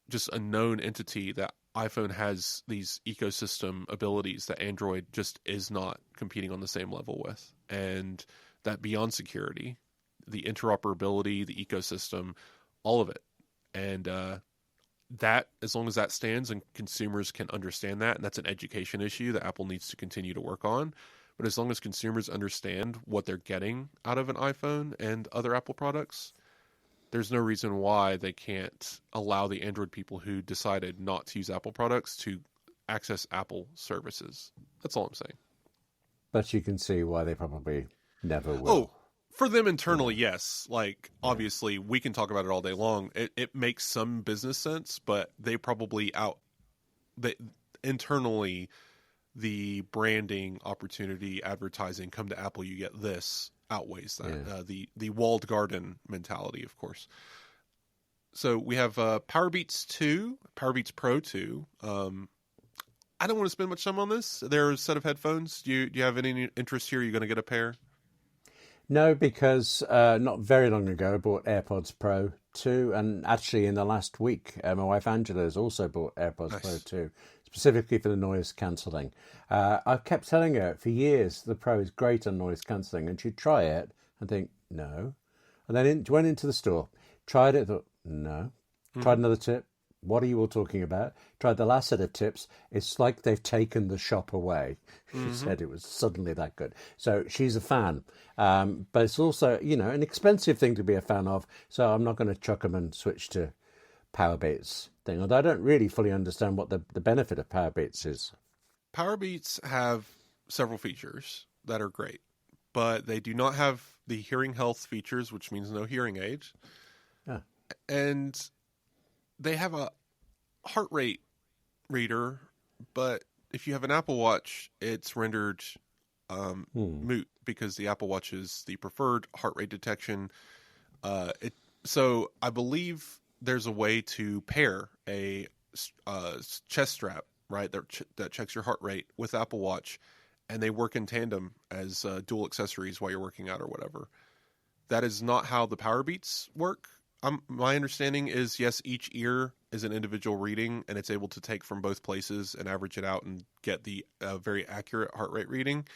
just a known entity that iPhone has these ecosystem abilities that Android just is not competing on the same level with. And that beyond security, the interoperability, the ecosystem, all of it. And that, as long as that stands and consumers can understand that, and that's an education issue that Apple needs to continue to work on. But as long as consumers understand what they're getting out of an iPhone and other Apple products, there's no reason why they can't allow the Android people who decided not to use Apple products to access Apple services. That's all I'm saying. But you can see why they probably never will. Oh, For them internally, yes. Like, obviously, we can talk about it all day long. It makes some business sense, but they probably internally, the branding opportunity, advertising, come to Apple, you get this, outweighs that. The walled garden mentality, of course. So we have Powerbeats Pro 2. I don't want to spend much time on this. They're a set of headphones. Do you have any interest here? Are you going to get a pair? No, because not very long ago I bought AirPods Pro 2, and actually in the last week my wife Angela has also bought AirPods Pro 2, specifically for the noise cancelling. I've kept telling her for years the Pro is great on noise cancelling, and she'd try it and think, no. And then went into the store, tried it, thought, no. Tried another tip. What are you all talking about? Tried the last set of tips. It's like they've taken the shop away. She said it was suddenly that good. So she's a fan. But it's also, an expensive thing to be a fan of. So I'm not going to chuck them and switch to Powerbeats thing. Although I don't really fully understand what the benefit of Powerbeats is. Powerbeats have several features that are great, but they do not have the hearing health features, which means no hearing aids. And they have a heart rate reader, but if you have an Apple Watch, it's rendered moot because the Apple Watch is the preferred heart rate detection. So I believe there's a way to pair a chest strap, right, that checks your heart rate with Apple Watch, and they work in tandem as dual accessories while you're working out or whatever. That is not how the Powerbeats work. My understanding is, yes, each ear is an individual reading, and it's able to take from both places and average it out and get the very accurate heart rate reading.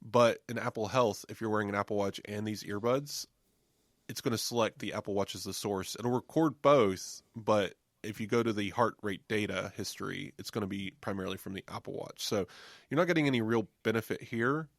But in Apple Health, if you're wearing an Apple Watch and these earbuds, it's going to select the Apple Watch as the source. It'll record both, but if you go to the heart rate data history, it's going to be primarily from the Apple Watch. So you're not getting any real benefit here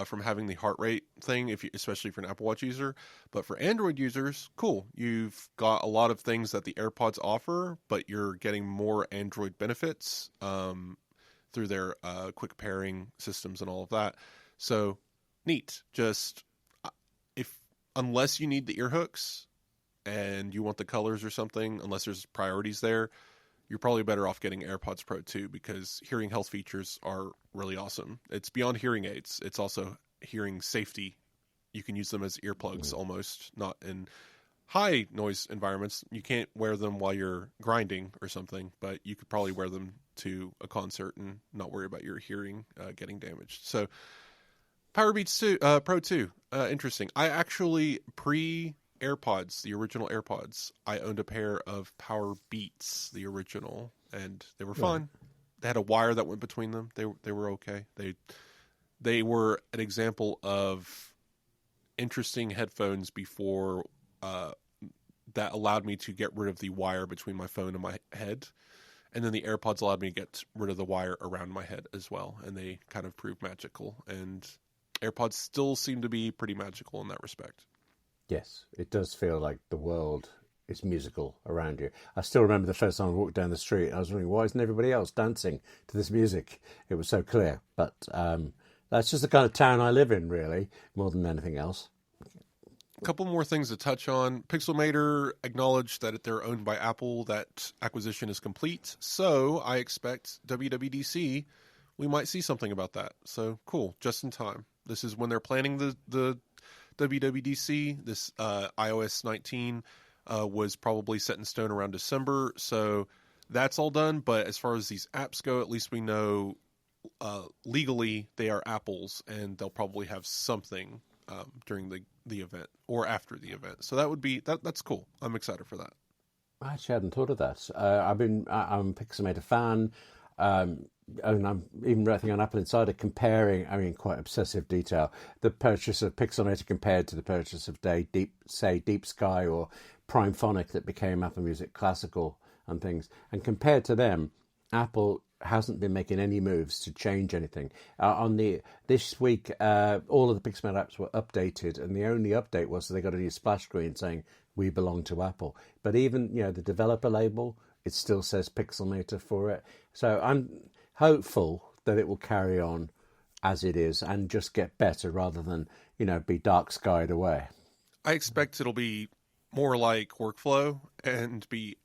from having the heart rate thing, especially for an Apple Watch user. But for Android users, cool. You've got a lot of things that the AirPods offer, but you're getting more Android benefits through their quick pairing systems and all of that. So neat. Just unless you need the ear hooks and you want the colors or something, unless there's priorities there, you're probably better off getting AirPods Pro 2 because hearing health features are really awesome. It's beyond hearing aids. It's also hearing safety. You can use them as earplugs almost, not in high noise environments. You can't wear them while you're grinding or something, but you could probably wear them to a concert and not worry about your hearing getting damaged. So Powerbeats Pro 2, interesting. I actually AirPods, the original AirPods, I owned a pair of Powerbeats, the original, and they were fun. They had a wire that went between them. They were okay. They were an example of interesting headphones before that allowed me to get rid of the wire between my phone and my head. And then the AirPods allowed me to get rid of the wire around my head as well. And they kind of proved magical. And AirPods still seem to be pretty magical in that respect. Yes, it does feel like the world is musical around you. I still remember the first time I walked down the street. I was wondering, why isn't everybody else dancing to this music? It was so clear. But that's just the kind of town I live in, really, more than anything else. A couple more things to touch on. Pixelmator acknowledged that they're owned by Apple. That acquisition is complete. So I expect WWDC, we might see something about that. So cool, just in time. This is when they're planning the WWDC. This iOS 19 was probably set in stone around December, so that's all done. But as far as these apps go, at least we know legally they are Apple's, and they'll probably have something during the event or after the event. So that would be that's cool. I'm excited for that. I actually hadn't thought of that. I'm a Pixelmator fan. And I'm even writing on AppleInsider comparing, quite obsessive detail, the purchase of Pixelmator compared to the purchase of Deep Sky or Primephonic that became Apple Music Classical and things. And compared to them, Apple hasn't been making any moves to change anything. This week, all of the Pixelmator apps were updated, and the only update was that they got a new splash screen saying, "We belong to Apple." But even the developer label, it still says Pixelmator for it. So I'm hopeful that it will carry on as it is and just get better rather than, be dark skied away. I expect it'll be more like workflow and be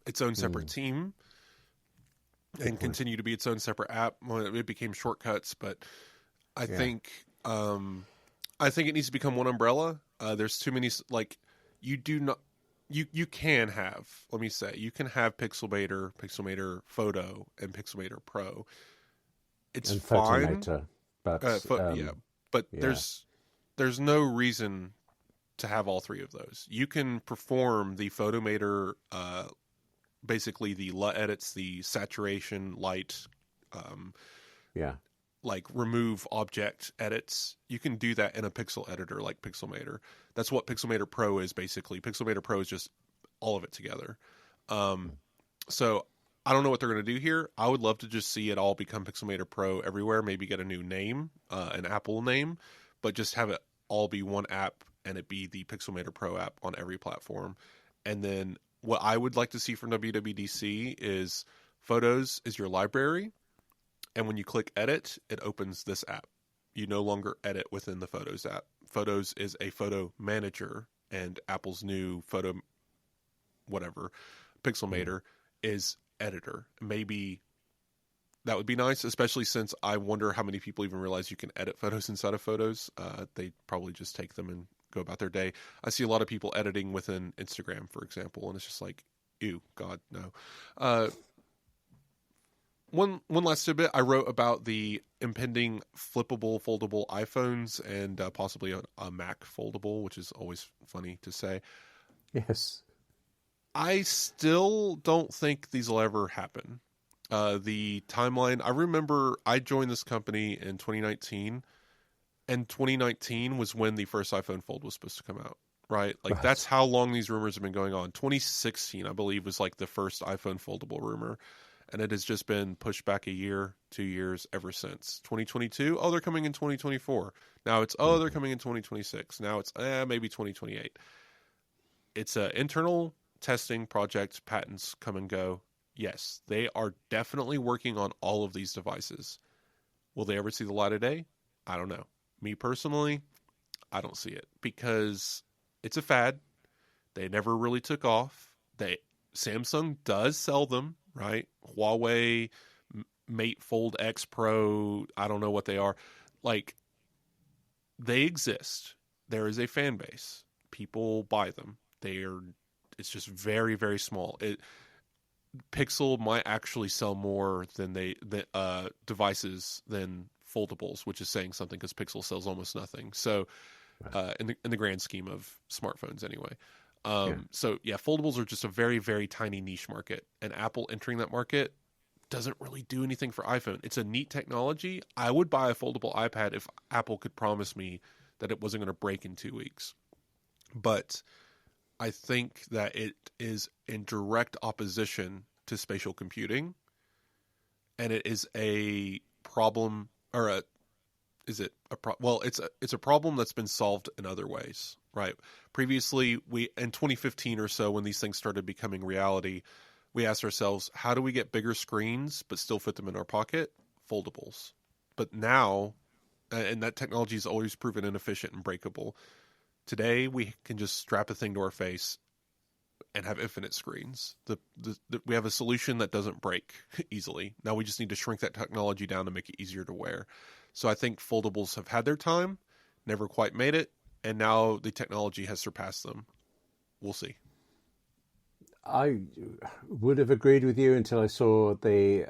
its own separate team and continue to be its own separate app. Well, it became shortcuts, but I think it needs to become one umbrella. There's too many, you do not, you can have, let me say, you can have Pixelmator, Pixelmator Photo, and Pixelmator Pro. It's and fine. Photomator, but there's no reason to have all three of those. You can perform the Photomator, basically the LUT edits, the saturation, light, like remove object edits. You can do that in a pixel editor like Pixelmator. That's what Pixelmator Pro is basically. Pixelmator Pro is just all of it together. So I don't know what they're going to do here. I would love to just see it all become Pixelmator Pro everywhere. Maybe get a new name, an Apple name, but just have it all be one app and it be the Pixelmator Pro app on every platform. And then what I would like to see from WWDC is Photos is your library. And when you click edit, it opens this app. You no longer edit within the Photos app. Photos is a photo manager, and Apple's new photo, whatever, Pixelmator is editor. Maybe that would be nice, especially since I wonder how many people even realize you can edit photos inside of Photos. They probably just take them and go about their day. I see a lot of people editing within Instagram, for example, and it's just like, ew, God, no. One last tidbit, I wrote about the impending flippable, foldable iPhones and possibly a Mac foldable, which is always funny to say. Yes. I still don't think these will ever happen. The timeline, I remember I joined this company in 2019, and 2019 was when the first iPhone Fold was supposed to come out, right? Like, that's how long these rumors have been going on. 2016, I believe, was like the first iPhone foldable rumor. And it has just been pushed back a year, 2 years ever since. 2022, they're coming in 2024. Now it's, they're coming in 2026. Now it's, maybe 2028. It's an internal testing project. Patents come and go. Yes, they are definitely working on all of these devices. Will they ever see the light of day? I don't know. Me personally, I don't see it because it's a fad. They never really took off. Samsung does sell them. Right? Huawei, Mate Fold X Pro, I don't know what they are. Like, they exist. There is a fan base. People buy them. It's just very, very small. Pixel might actually sell more than devices than foldables, which is saying something because Pixel sells almost nothing. So, in the grand scheme of smartphones anyway. So foldables are just a very, very tiny niche market, and Apple entering that market doesn't really do anything for iPhone. It's a neat technology. I would buy a foldable iPad if Apple could promise me that it wasn't going to break in 2 weeks. But I think that it is in direct opposition to spatial computing, and it is a problem, or it's a problem that's been solved in other ways, right? Previously, in 2015 or so, when these things started becoming reality, we asked ourselves, how do we get bigger screens but still fit them in our pocket? Foldables. But now, and that technology has always proven inefficient and breakable. Today, we can just strap a thing to our face and have infinite screens. We have a solution that doesn't break easily. Now we just need to shrink that technology down to make it easier to wear. So I think foldables have had their time, never quite made it, and now the technology has surpassed them. We'll see. I would have agreed with you until I saw the,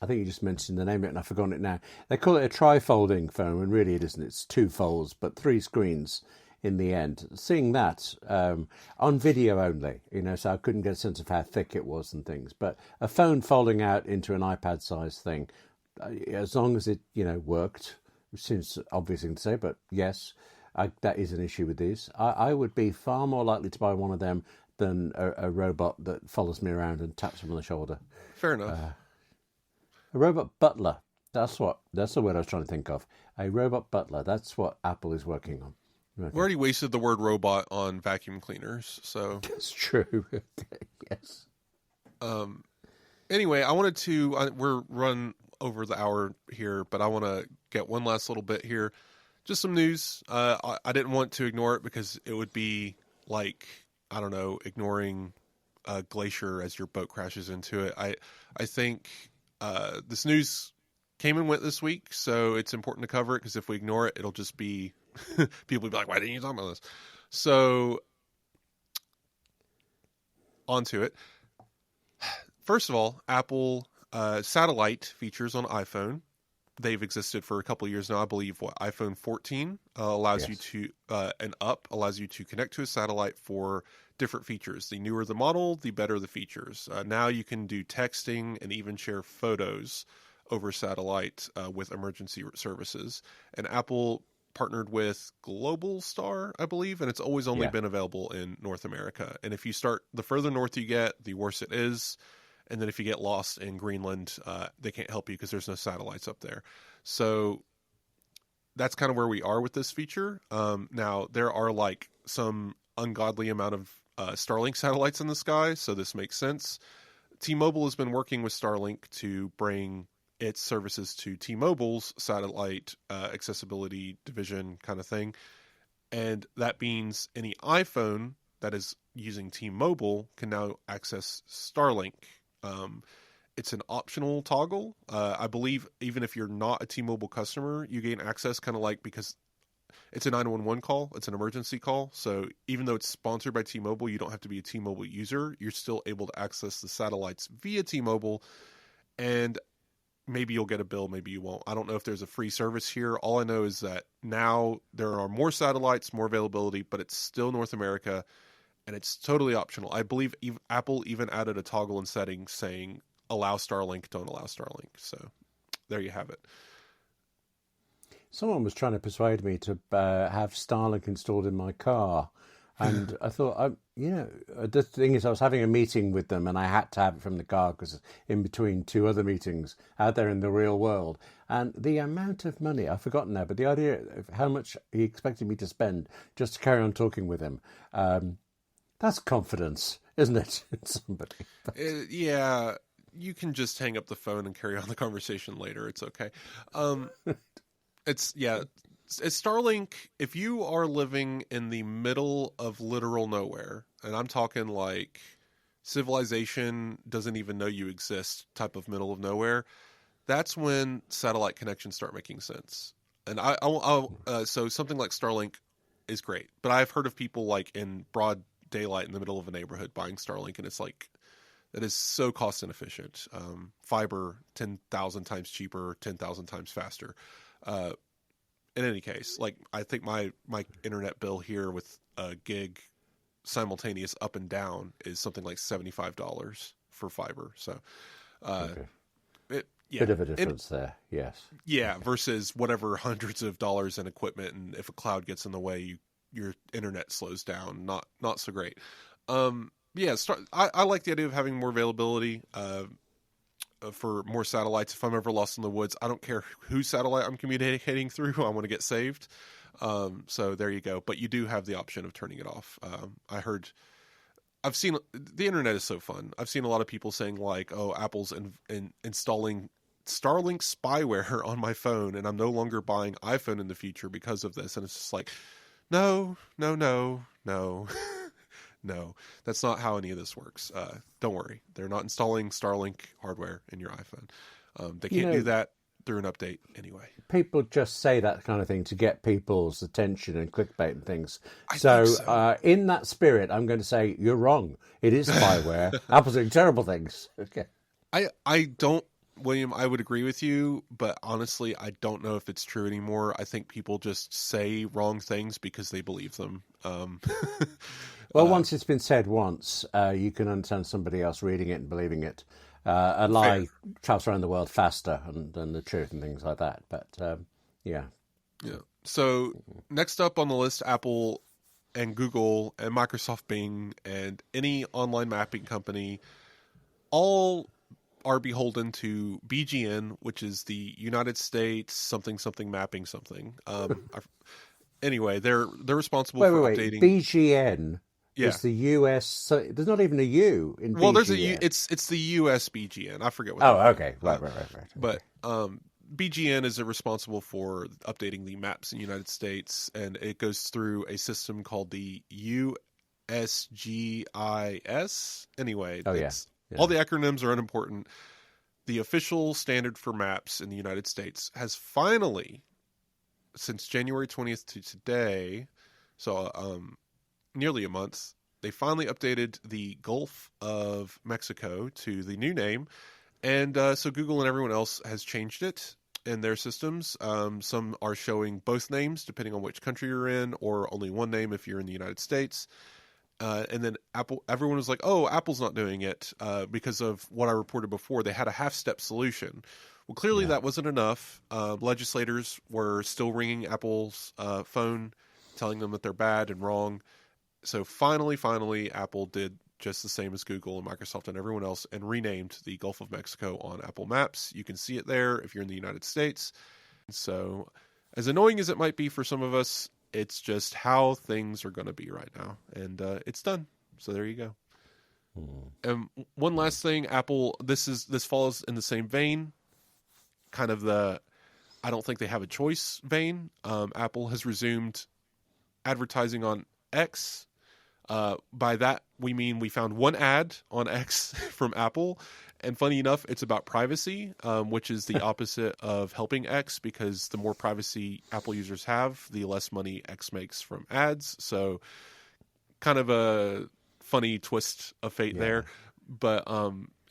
I think you just mentioned the name of it and I've forgotten it now. They call it a tri-folding phone, and really it isn't. It's 2 folds, but 3 screens in the end. Seeing that on video only, so I couldn't get a sense of how thick it was and things. But a phone folding out into an iPad-sized thing, as long as it, worked, which seems obvious thing to say, but yes, that is an issue with these. I would be far more likely to buy one of them than a robot that follows me around and taps me on the shoulder. Fair enough. A robot butler. That's the word I was trying to think of. A robot butler. That's what Apple is working on. Okay. We already wasted the word robot on vacuum cleaners, so that's true. Yes. Anyway, I wanted to. We're run over the hour here, but I want to get one last little bit here. Just some news. I didn't want to ignore it because it would be like, I don't know, ignoring a glacier as your boat crashes into it. I think this news came and went this week, so it's important to cover it because if we ignore it, it'll just be people will be like, why didn't you talk about this? So onto it. First of all, Apple satellite features on iPhone. They've existed for a couple of years now. I believe iPhone 14 allows you to allows you to connect to a satellite for different features. The newer the model, the better the features. Now you can do texting and even share photos over satellite with emergency services. And Apple partnered with Global Star, I believe, and it's always only been available in North America. And if you start, the further north you get, the worse it is. And then if you get lost in Greenland, they can't help you because there's no satellites up there. So that's kind of where we are with this feature. Now, there are like some ungodly amount of Starlink satellites in the sky, so this makes sense. T-Mobile has been working with Starlink to bring its services to T-Mobile's satellite accessibility division kind of thing. And that means any iPhone that is using T-Mobile can now access Starlink. It's an optional toggle. I believe even if you're not a T-Mobile customer, you gain access kind of like because it's a 911 call. It's an emergency call. So even though it's sponsored by T-Mobile, you don't have to be a T-Mobile user. You're still able to access the satellites via T-Mobile. And maybe you'll get a bill, maybe you won't. I don't know if there's a free service here. All I know is that now there are more satellites, more availability, but it's still North America. And it's totally optional. I believe Apple even added a toggle in settings saying allow Starlink, don't allow Starlink. So there you have it. Someone was trying to persuade me to have Starlink installed in my car. And I thought, the thing is, I was having a meeting with them and I had to have it from the car because in between two other meetings out there in the real world. And the amount of money, I've forgotten now, but the idea of how much he expected me to spend just to carry on talking with him, that's confidence, isn't it, in somebody? Yeah, you can just hang up the phone and carry on the conversation later. It's okay. It's Starlink, if you are living in the middle of literal nowhere, and I'm talking like civilization doesn't even know you exist type of middle of nowhere, that's when satellite connections start making sense. And so something like Starlink is great, but I've heard of people like in broad daylight in the middle of a neighborhood buying Starlink, and it's like that is so cost inefficient. Fiber 10,000 times cheaper, 10,000 times faster. In any case, like I think my internet bill here with a gig simultaneous up and down is something like $75 for fiber. So, bit of a difference there, yes. Yeah, versus whatever hundreds of dollars in equipment, and if a cloud gets in the way, your internet slows down. Not so great. I like the idea of having more availability for more satellites. If I'm ever lost in the woods, I don't care whose satellite I'm communicating through. I want to get saved. So there you go. But you do have the option of turning it off. I've seen the internet is so fun. I've seen a lot of people saying like, "Oh, Apple's installing Starlink spyware on my phone, and I'm no longer buying iPhone in the future because of this." And it's just like, no. No, that's not how any of this works. Don't worry. They're not installing Starlink hardware in your iPhone. They can't do that through an update anyway. People just say that kind of thing to get people's attention and clickbait and things. I think so. In that spirit, I'm going to say you're wrong. It is spyware. Apple's doing terrible things. Okay. I don't, William, I would agree with you, but honestly, I don't know if it's true anymore. I think people just say wrong things because they believe them. Well, once it's been said once, you can understand somebody else reading it and believing it. A lie travels around the world faster than the truth and things like that. But, yeah. So next up on the list, Apple and Google and Microsoft Bing and any online mapping company all are beholden to BGN, which is the United States something mapping something. Anyway, they're responsible for updating. BGN. Yeah. It's the US. So there's not even a U in BGN. Well, there's a U. It's the US BGN. I forget what. Okay. Right. But BGN is responsible for updating the maps in the United States, and it goes through a system called the USGIS. Anyway, all the acronyms are unimportant. The official standard for maps in the United States has finally, since January 20th to today, so nearly a month, they finally updated the Gulf of Mexico to the new name. And so Google and everyone else has changed it in their systems. Some are showing both names depending on which country you're in, or only one name if you're in the United States. And then everyone was like, oh, Apple's not doing it because of what I reported before. They had a half-step solution. Well, clearly that wasn't enough. Legislators were still ringing Apple's phone, telling them that they're bad and wrong. So finally, Apple did just the same as Google and Microsoft and everyone else, and renamed the Gulf of Mexico on Apple Maps. You can see it there if you're in the United States. So as annoying as it might be for some of us, it's just how things are going to be right now. And it's done. So there you go. And one last thing, Apple, this falls in the same vein, kind of the I don't think they have a choice vein. Apple has resumed advertising on X. By that, we mean we found one ad on X from Apple. And funny enough, it's about privacy, which is the opposite of helping X, because the more privacy Apple users have, the less money X makes from ads. So kind of a funny twist of fate there. But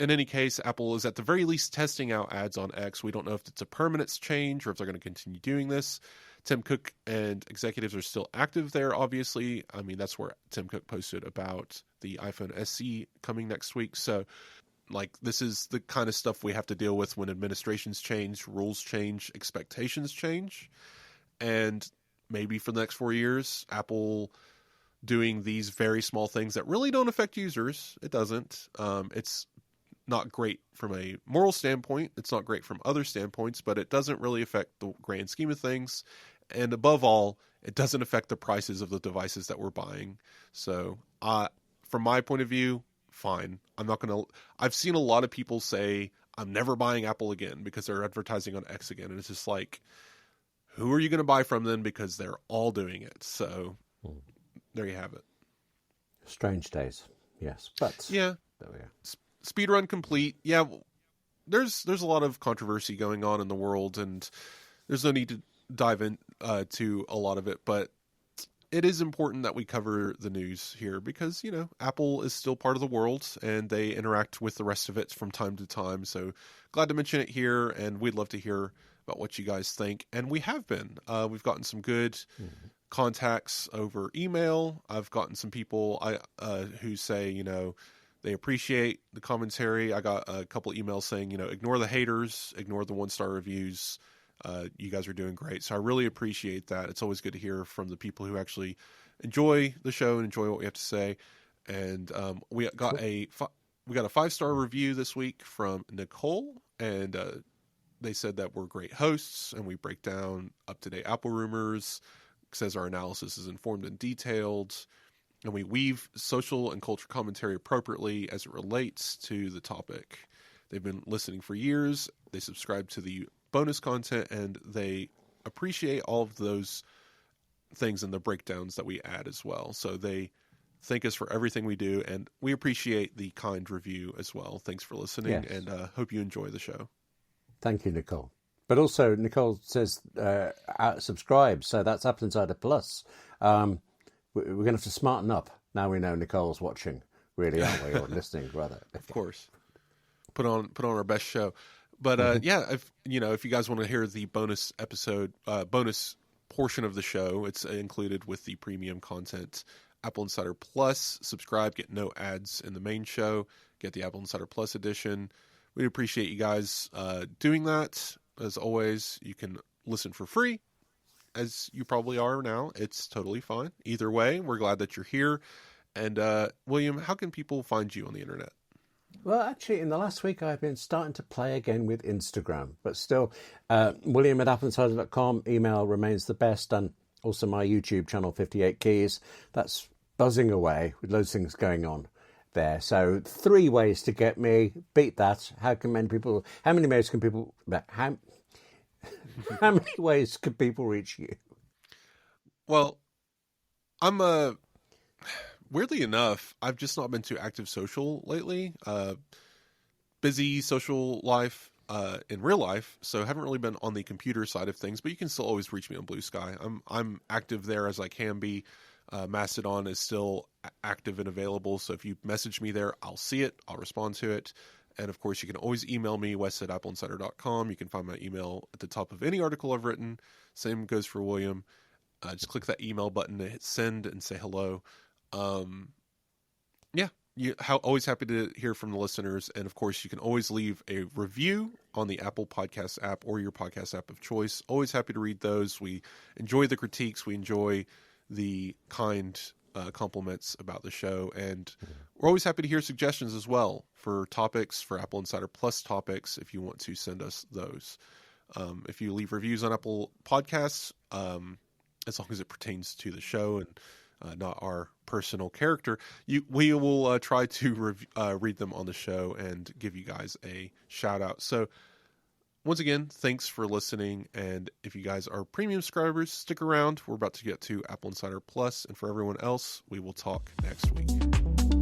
in any case, Apple is at the very least testing out ads on X. We don't know if it's a permanent change or if they're going to continue doing this. Tim Cook and executives are still active there, obviously. I mean, that's where Tim Cook posted about the iPhone SE coming next week. So, like, this is the kind of stuff we have to deal with when administrations change, rules change, expectations change. And maybe for the next 4 years, Apple doing these very small things that really don't affect users. It doesn't. It's not great from a moral standpoint. It's not great from other standpoints, but it doesn't really affect the grand scheme of things. And above all, it doesn't affect the prices of the devices that we're buying. So from my point of view, fine. I've seen a lot of people say, I'm never buying Apple again because they're advertising on X again. And it's just like, who are you going to buy from then? Because they're all doing it. So there you have it. Strange days. Yes. But yeah. There we are. Speedrun complete. Yeah, there's a lot of controversy going on in the world, and there's no need to dive in to a lot of it, but it is important that we cover the news here because, you know, Apple is still part of the world and they interact with the rest of it from time to time. So glad to mention it here, and we'd love to hear about what you guys think. And we have been. We've gotten some good contacts over email. I've gotten some people who say, you know, they appreciate the commentary. I got a couple of emails saying, you know, ignore the haters, ignore the 1-star reviews. You guys are doing great. So I really appreciate that. It's always good to hear from the people who actually enjoy the show and enjoy what we have to say. And we got a 5-star review this week from Nicole, and they said that we're great hosts and we break down up-to-date Apple rumors. It says our analysis is informed and detailed, and we weave social and culture commentary appropriately as it relates to the topic. They've been listening for years. They subscribe to the bonus content, and they appreciate all of those things and the breakdowns that we add as well. So they thank us for everything we do, and we appreciate the kind review as well. Thanks for listening, and hope you enjoy the show. Thank you, Nicole. But also, Nicole says subscribe, so that's AppleInsider Plus. We're going to have to smarten up. Now we know Nicole's watching, really, aren't we? Or listening, rather. Of course. Put on our best show. But if you guys want to hear the bonus episode, bonus portion of the show, it's included with the premium content. Apple Insider Plus, subscribe, get no ads in the main show, get the Apple Insider Plus edition. We appreciate you guys doing that. As always, you can listen for free, as you probably are now. It's totally fine. Either way, we're glad that you're here. And William, how can people find you on the internet? Well, actually, in the last week, I've been starting to play again with Instagram. But still, William at AppleInsider.com, email remains the best. And also my YouTube channel, 58 Keys. That's buzzing away with loads of things going on there. So 3 ways to get me. Beat that. How many ways can people how many ways can people reach you? Well, I'm weirdly enough, I've just not been too active social lately. Busy social life in real life, so haven't really been on the computer side of things. But you can still always reach me on Blue Sky. I'm active there as I can be. Mastodon is still active and available, so if you message me there, I'll see it. I'll respond to it. And of course, you can always email me, wes@appleinsider.com. You can find my email at the top of any article I've written. Same goes for William. Just click that email button to hit send and say hello. Always happy to hear from the listeners. And of course, you can always leave a review on the Apple Podcast app or your podcast app of choice. Always happy to read those. We enjoy the critiques. We enjoy the kind compliments about the show. And we're always happy to hear suggestions as well for topics, for Apple Insider Plus topics, if you want to send us those. If you leave reviews on Apple Podcasts, as long as it pertains to the show and not our personal character, we will try to read them on the show and give you guys a shout out. So once again, thanks for listening. And if you guys are premium subscribers, stick around. We're about to get to Apple Insider Plus. And for everyone else, we will talk next week.